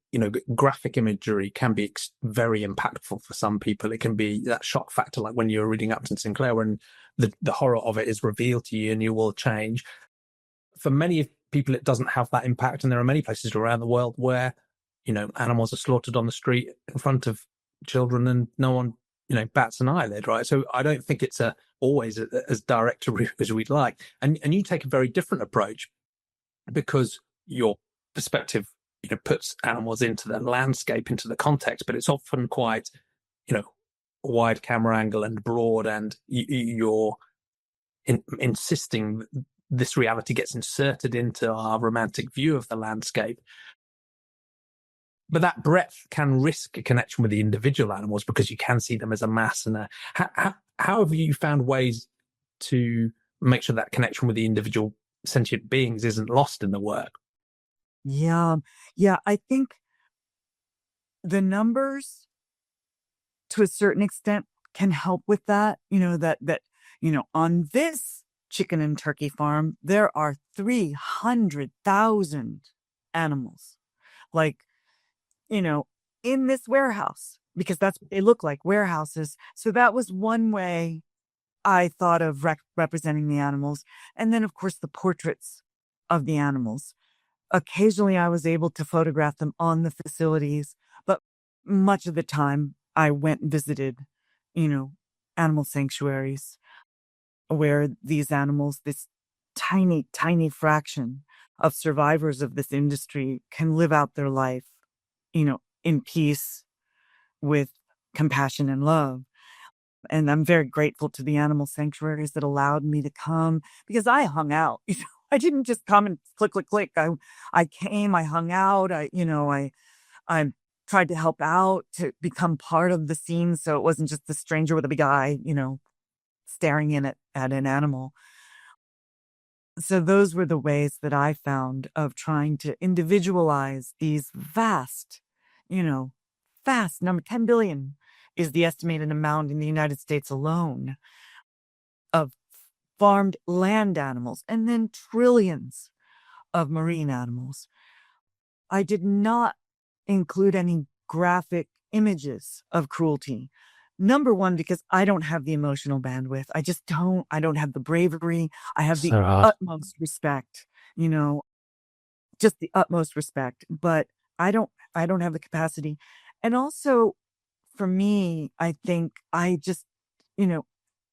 graphic imagery can be very impactful for some people. It can be that shock factor, like when you're reading Upton Sinclair, when the horror of it is revealed to you and you will change. For many people, it doesn't have that impact. And there are many places around the world where, animals are slaughtered on the street in front of children and no one, bats an eyelid, right? So I don't think it's always as direct a route as we'd like. And you take a very different approach because your perspective, puts animals into the landscape, into the context, but it's often quite, wide camera angle and broad, and you're insisting this reality gets inserted into our romantic view of the landscape. But that breadth can risk a connection with the individual animals because you can see them as a mass. And how have you found ways to make sure that connection with the individual sentient beings isn't lost in the work? Yeah. I think the numbers to a certain extent can help with that. On this chicken and turkey farm, there are 300,000 animals. Like, in this warehouse, because that's what they look like, warehouses. So that was one way I thought of representing the animals. And then, of course, the portraits of the animals. Occasionally, I was able to photograph them on the facilities, but much of the time I went and visited, animal sanctuaries where these animals, this tiny, tiny fraction of survivors of this industry can live out their life, in peace with compassion and love. And I'm very grateful to the animal sanctuaries that allowed me to come because I hung out. I didn't just come and click, click, click. I came, I hung out. I tried to help out, to become part of the scene. So it wasn't just the stranger with a big eye, staring in at an animal. So those were the ways that I found of trying to individualize these vast number, 10 billion is the estimated amount in the United States alone of farmed land animals, and then trillions of marine animals. I did not include any graphic images of cruelty. Number one, because I don't have the emotional bandwidth. I just don't. I don't have the bravery. I have the So hard. utmost respect, you know, just the utmost respect, but I don't have the capacity. And also for me, I think I just, you know,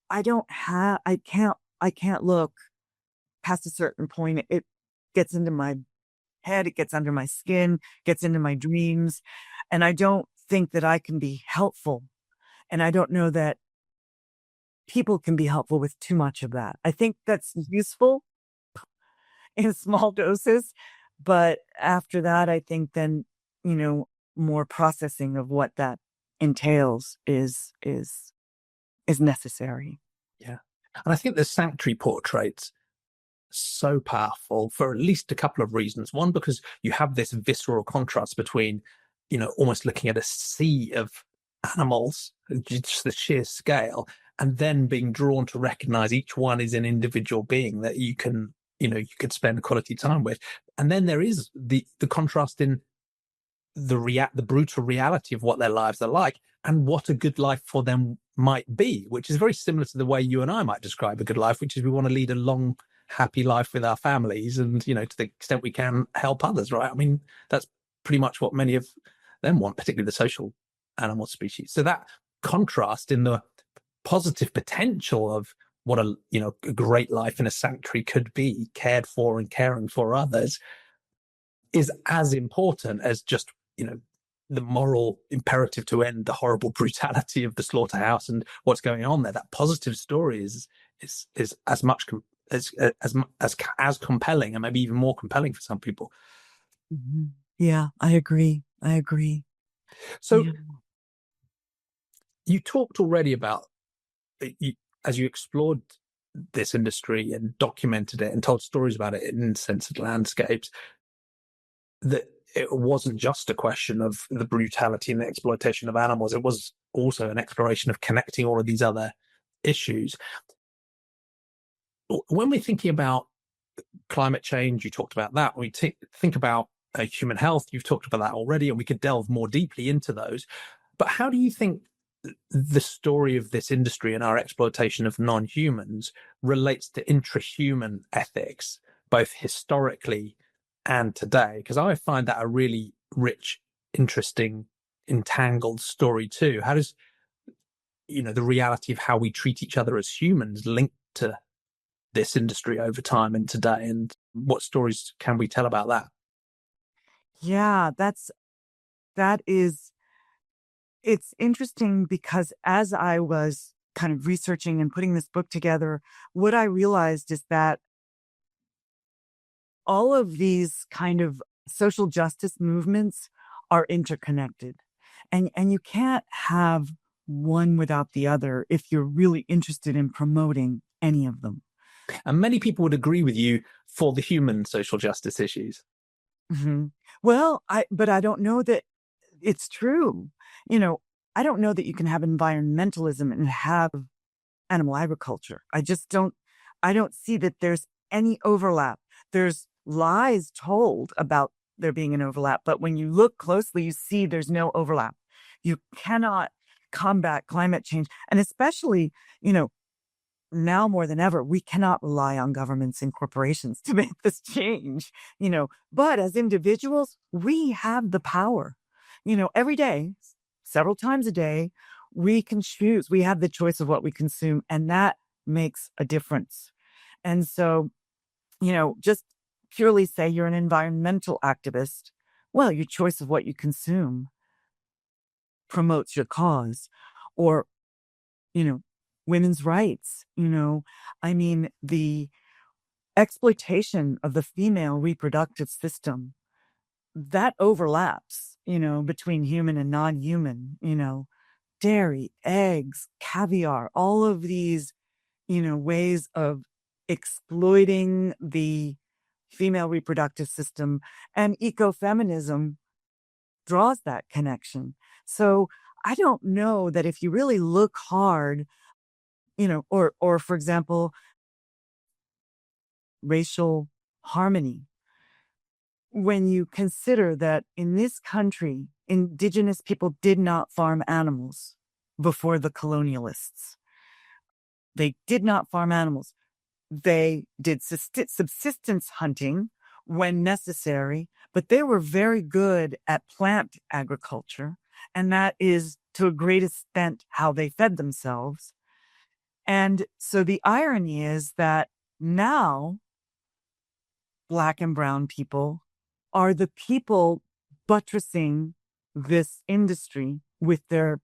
I can't look past a certain point. It gets into my head, it gets under my skin, gets into my dreams. And I don't think that I can be helpful. And I don't know that people can be helpful with too much of that. I think that's useful in small doses. But after that, I think then, more processing of what that entails is necessary. Yeah. And I think the sanctuary portraits so powerful for at least a couple of reasons. One, because you have this visceral contrast between, almost looking at a sea of animals, just the sheer scale, and then being drawn to recognize each one is an individual being that you can, you could spend quality time with. And then there is the contrast in the brutal reality of what their lives are like and what a good life for them might be, which is very similar to the way you and I might describe a good life, which is we want to lead a long, happy life with our families and, to the extent we can, help others, right? I mean, that's pretty much what many of them want, particularly the social animal species. So that contrast in the positive potential of what a great life in a sanctuary could be, cared for and caring for others, is as important as just the moral imperative to end the horrible brutality of the slaughterhouse and what's going on there. That positive story is as much as compelling, and maybe even more compelling for some people. Mhm. Yeah, I agree. So Yeah. you talked already about as you explored this industry and documented it and told stories about it in Censored Landscapes, that it wasn't just a question of the brutality and the exploitation of animals. It was also an exploration of connecting all of these other issues. When we're thinking about climate change, you talked about that. When we think about human health, you've talked about that already, and we could delve more deeply into those. But how do you think the story of this industry and our exploitation of non-humans relates to intrahuman ethics, both historically and today? Because I find that a really rich, interesting, entangled story too. How does the reality of how we treat each other as humans link to this industry over time and today, and what stories can we tell about that? Yeah, it's interesting because as I was kind of researching and putting this book together, what I realized is that all of these kind of social justice movements are interconnected. And you can't have one without the other if you're really interested in promoting any of them. And many people would agree with you for the human social justice issues. Mhm. Well, but I don't know that it's true. You know, I don't know that you can have environmentalism and have animal agriculture. I don't see that there's any overlap. There's lies told about there being an overlap, but when you look closely, you see there's no overlap. You cannot combat climate change. And especially, now more than ever, we cannot rely on governments and corporations to make this change, but as individuals, we have the power, every day, several times a day, we can choose. We have the choice of what we consume, and that makes a difference. And so, just purely say you're an environmental activist. Well, your choice of what you consume promotes your cause. Or, you know, women's rights, I mean, the exploitation of the female reproductive system that overlaps, between human and non-human, dairy, eggs, caviar, all of these, ways of exploiting the female reproductive system, and ecofeminism draws that connection. So I don't know that if you really look hard, or for example, racial harmony, when you consider that in this country, indigenous people did not farm animals before the colonialists. They did not farm animals. They did subsistence hunting when necessary, but they were very good at plant agriculture. And that is to a great extent how they fed themselves. And so the irony is that now Black and brown people are the people buttressing this industry with their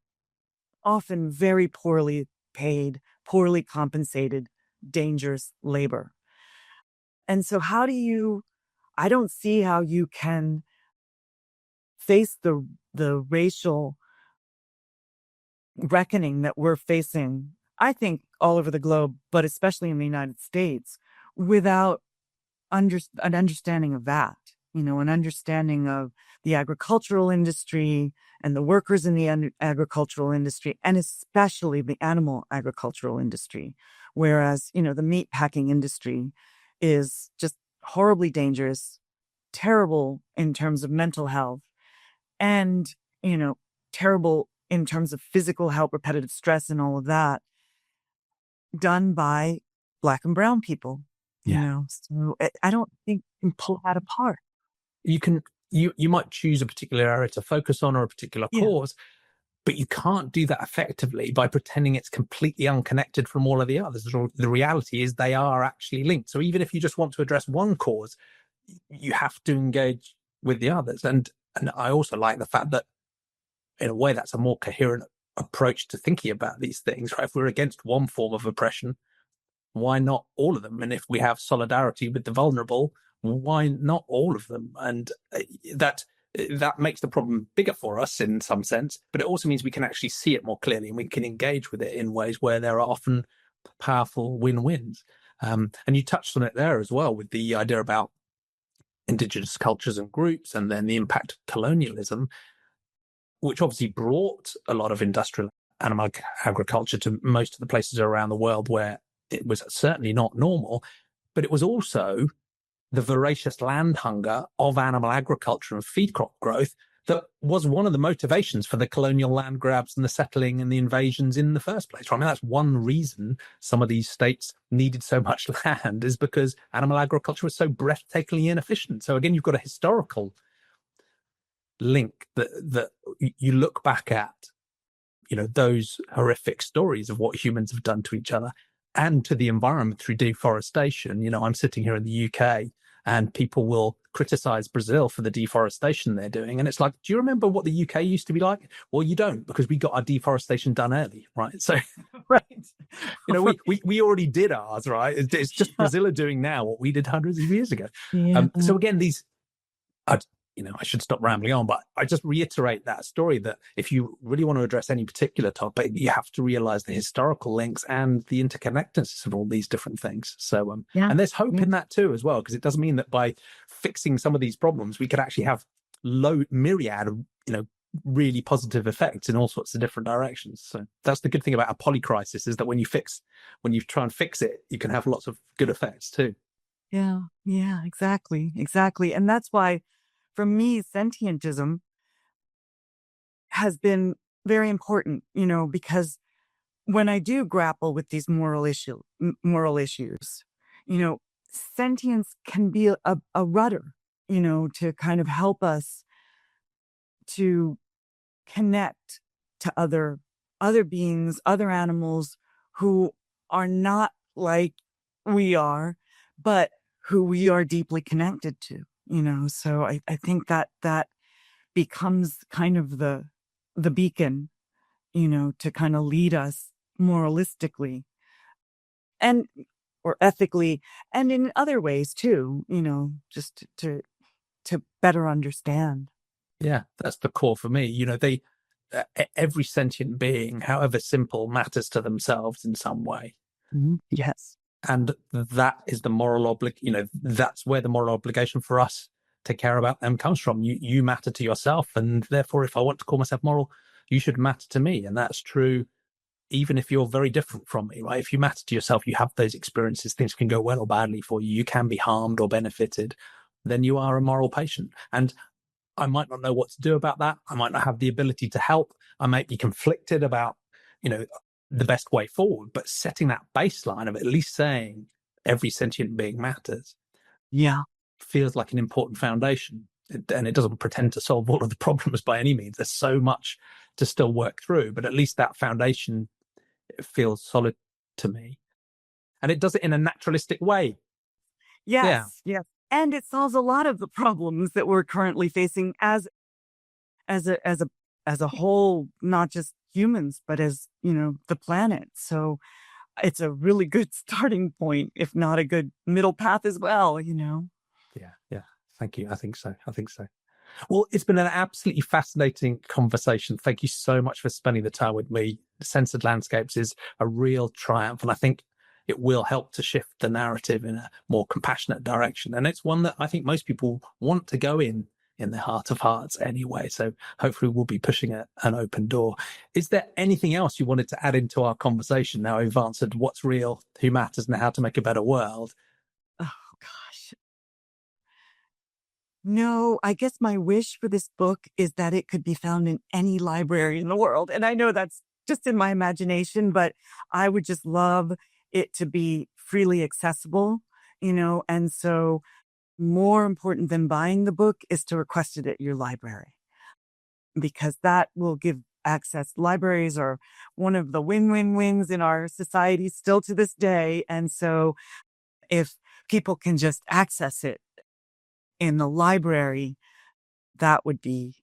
often very poorly paid, poorly compensated, dangerous labor. And so I don't see how you can face the racial reckoning that we're facing, I think, all over the globe, but especially in the United States, without an understanding of that, an understanding of the agricultural industry and the workers in the agricultural industry, and especially the animal agricultural industry. Whereas, the meat packing industry is just horribly dangerous, terrible in terms of mental health, and, terrible in terms of physical health, repetitive stress, and all of that, done by Black and brown people. So I don't think you can pull that apart. You might choose a particular area to focus on or a particular cause, but you can't do that effectively by pretending it's completely unconnected from all of the others. The reality is they are actually linked. So even if you just want to address one cause, you have to engage with the others. And I also like the fact that, in a way, that's a more coherent approach to thinking about these things, right? If we're against one form of oppression, why not all of them? And if we have solidarity with the vulnerable, why not all of them? And that makes the problem bigger for us in some sense, but it also means we can actually see it more clearly and we can engage with it in ways where there are often powerful win-wins. And you touched on it there as well with the idea about indigenous cultures and groups, and then the impact of colonialism, which obviously brought a lot of industrial animal agriculture to most of the places around the world where it was certainly not normal, but it was also the voracious land hunger of animal agriculture and feed crop growth that was one of the motivations for the colonial land grabs and the settling and the invasions in the first place. I mean, that's one reason some of these states needed so much land, is because animal agriculture was so breathtakingly inefficient. So again, you've got a historical link that you look back at, those horrific stories of what humans have done to each other and to the environment through deforestation. I'm sitting here in the UK and people will criticize Brazil for the deforestation they're doing. And it's like, do you remember what the UK used to be like? Well, you don't, because we got our deforestation done early, right? So, Right. we already did ours, right? It's just Brazil are doing now what we did hundreds of years ago. Yeah. So again, I should stop rambling on, but I just reiterate that story that if you really want to address any particular topic, you have to realize the historical links and the interconnectedness of all these different things. So, and there's hope in that too, as well, because it does mean that by fixing some of these problems, we could actually have myriad of, really positive effects in all sorts of different directions. So that's the good thing about a polycrisis, is that when you try and fix it, you can have lots of good effects too. Yeah, exactly. And that's why, for me, sentientism has been very important, because when I do grapple with these moral issues, sentience can be a rudder, to kind of help us to connect to other beings, other animals who are not like we are, but who we are deeply connected to. So I think that becomes kind of the beacon, to kind of lead us moralistically or ethically, and in other ways too, just to better understand. Yeah, that's the core for me. Every sentient being, however simple, matters to themselves in some way. Mm-hmm. Yes. And that is the moral that's where the moral obligation for us to care about them comes from. You matter to yourself. And therefore, if I want to call myself moral, you should matter to me. And that's true even if you're very different from me, right? If you matter to yourself, you have those experiences, things can go well or badly for you, you can be harmed or benefited, then you are a moral patient. And I might not know what to do about that. I might not have the ability to help. I might be conflicted about, the best way forward, but setting that baseline of at least saying every sentient being matters Yeah. feels like an important foundation. And it doesn't pretend to solve all of the problems by any means. There's so much to still work through, but at least that foundation feels solid to me. And it does it in a naturalistic way. Yeah. Yes. And it solves a lot of the problems that we're currently facing as a whole, not just humans, but as, the planet. So it's a really good starting point, if not a good middle path as well. Yeah. Thank you. I think so. Well, it's been an absolutely fascinating conversation. Thank you so much for spending the time with me. Censored Landscapes is a real triumph, and I think it will help to shift the narrative in a more compassionate direction. And it's one that I think most people want to go in their heart of hearts anyway. So hopefully we'll be pushing an open door. Is there anything else you wanted to add into our conversation? Now we've answered what's real, who matters, and how to make a better world. Oh, gosh. No, I guess my wish for this book is that it could be found in any library in the world. And I know that's just in my imagination, but I would just love it to be freely accessible, and so more important than buying the book is to request it at your library, because that will give access. Libraries are one of the win-win-wins in our society still to this day. And so if people can just access it in the library, that would be,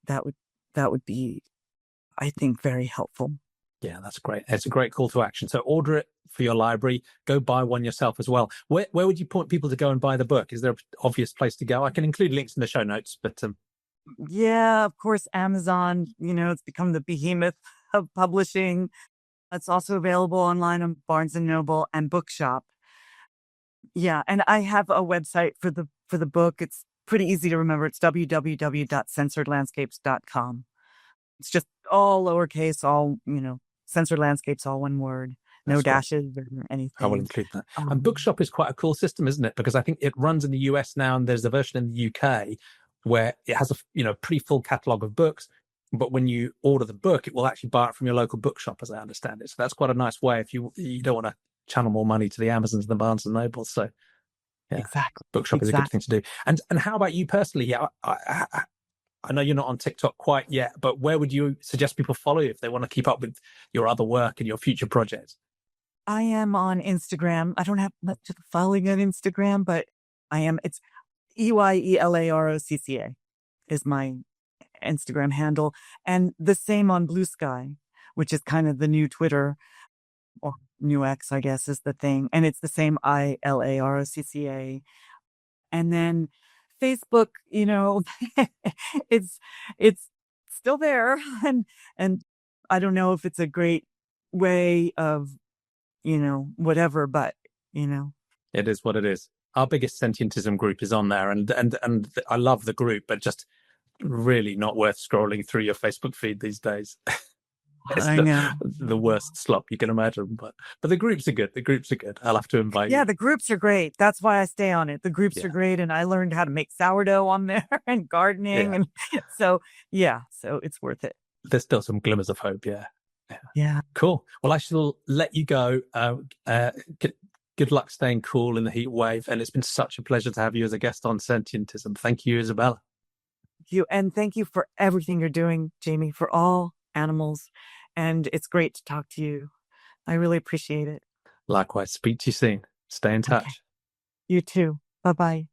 I think, very helpful. Yeah, that's great. It's a great call to action. So order it for your library. Go buy one yourself as well. Where would you point people to go and buy the book? Is there an obvious place to go? I can include links in the show notes, but Yeah, of course, Amazon, it's become the behemoth of publishing. It's also available online on Barnes and Noble and Bookshop. Yeah, and I have a website for the book. It's pretty easy to remember. It's www.censoredlandscapes.com. It's just all lowercase, all, Censored Landscapes, all one word, no dashes or anything. I will include that. And Bookshop is quite a cool system, isn't it? Because I think it runs in the US now, and there's a version in the UK where it has a pretty full catalogue of books. But when you order the book, it will actually buy it from your local bookshop, as I understand it. So that's quite a nice way if you don't want to channel more money to the Amazons and the Barnes and Nobles. So yeah, exactly. Bookshop is a good thing to do. And how about you personally? Yeah, I know you're not on TikTok quite yet, but where would you suggest people follow you if they want to keep up with your other work and your future projects? I am on Instagram. I don't have much of the following on Instagram, but I am. It's EYELAROCCA is my Instagram handle, and the same on Blue Sky, which is kind of the new Twitter, or new X, I guess, is the thing. And it's the same ILAROCCA. And then Facebook, it's still there. And I don't know if it's a great way of, whatever, but, It is what it is. Our biggest Sentientism group is on there, and I love the group, but just really not worth scrolling through your Facebook feed these days. It's I know. the worst slop you can imagine, but the groups are good. I'll have to invite you. Yeah, the groups are great. That's why I stay on it. The groups are great, and I learned how to make sourdough on there and gardening, and so it's worth it. There's still some glimmers of hope. Yeah. Cool. Well, I shall let you go. Good luck staying cool in the heat wave, and it's been such a pleasure to have you as a guest on Sentientism. Thank you, Isabella. Thank you for everything you're doing, Jamie, for all animals. And it's great to talk to you. I really appreciate it. Likewise. Speak to you soon. Stay in touch. Okay. You too. Bye-bye.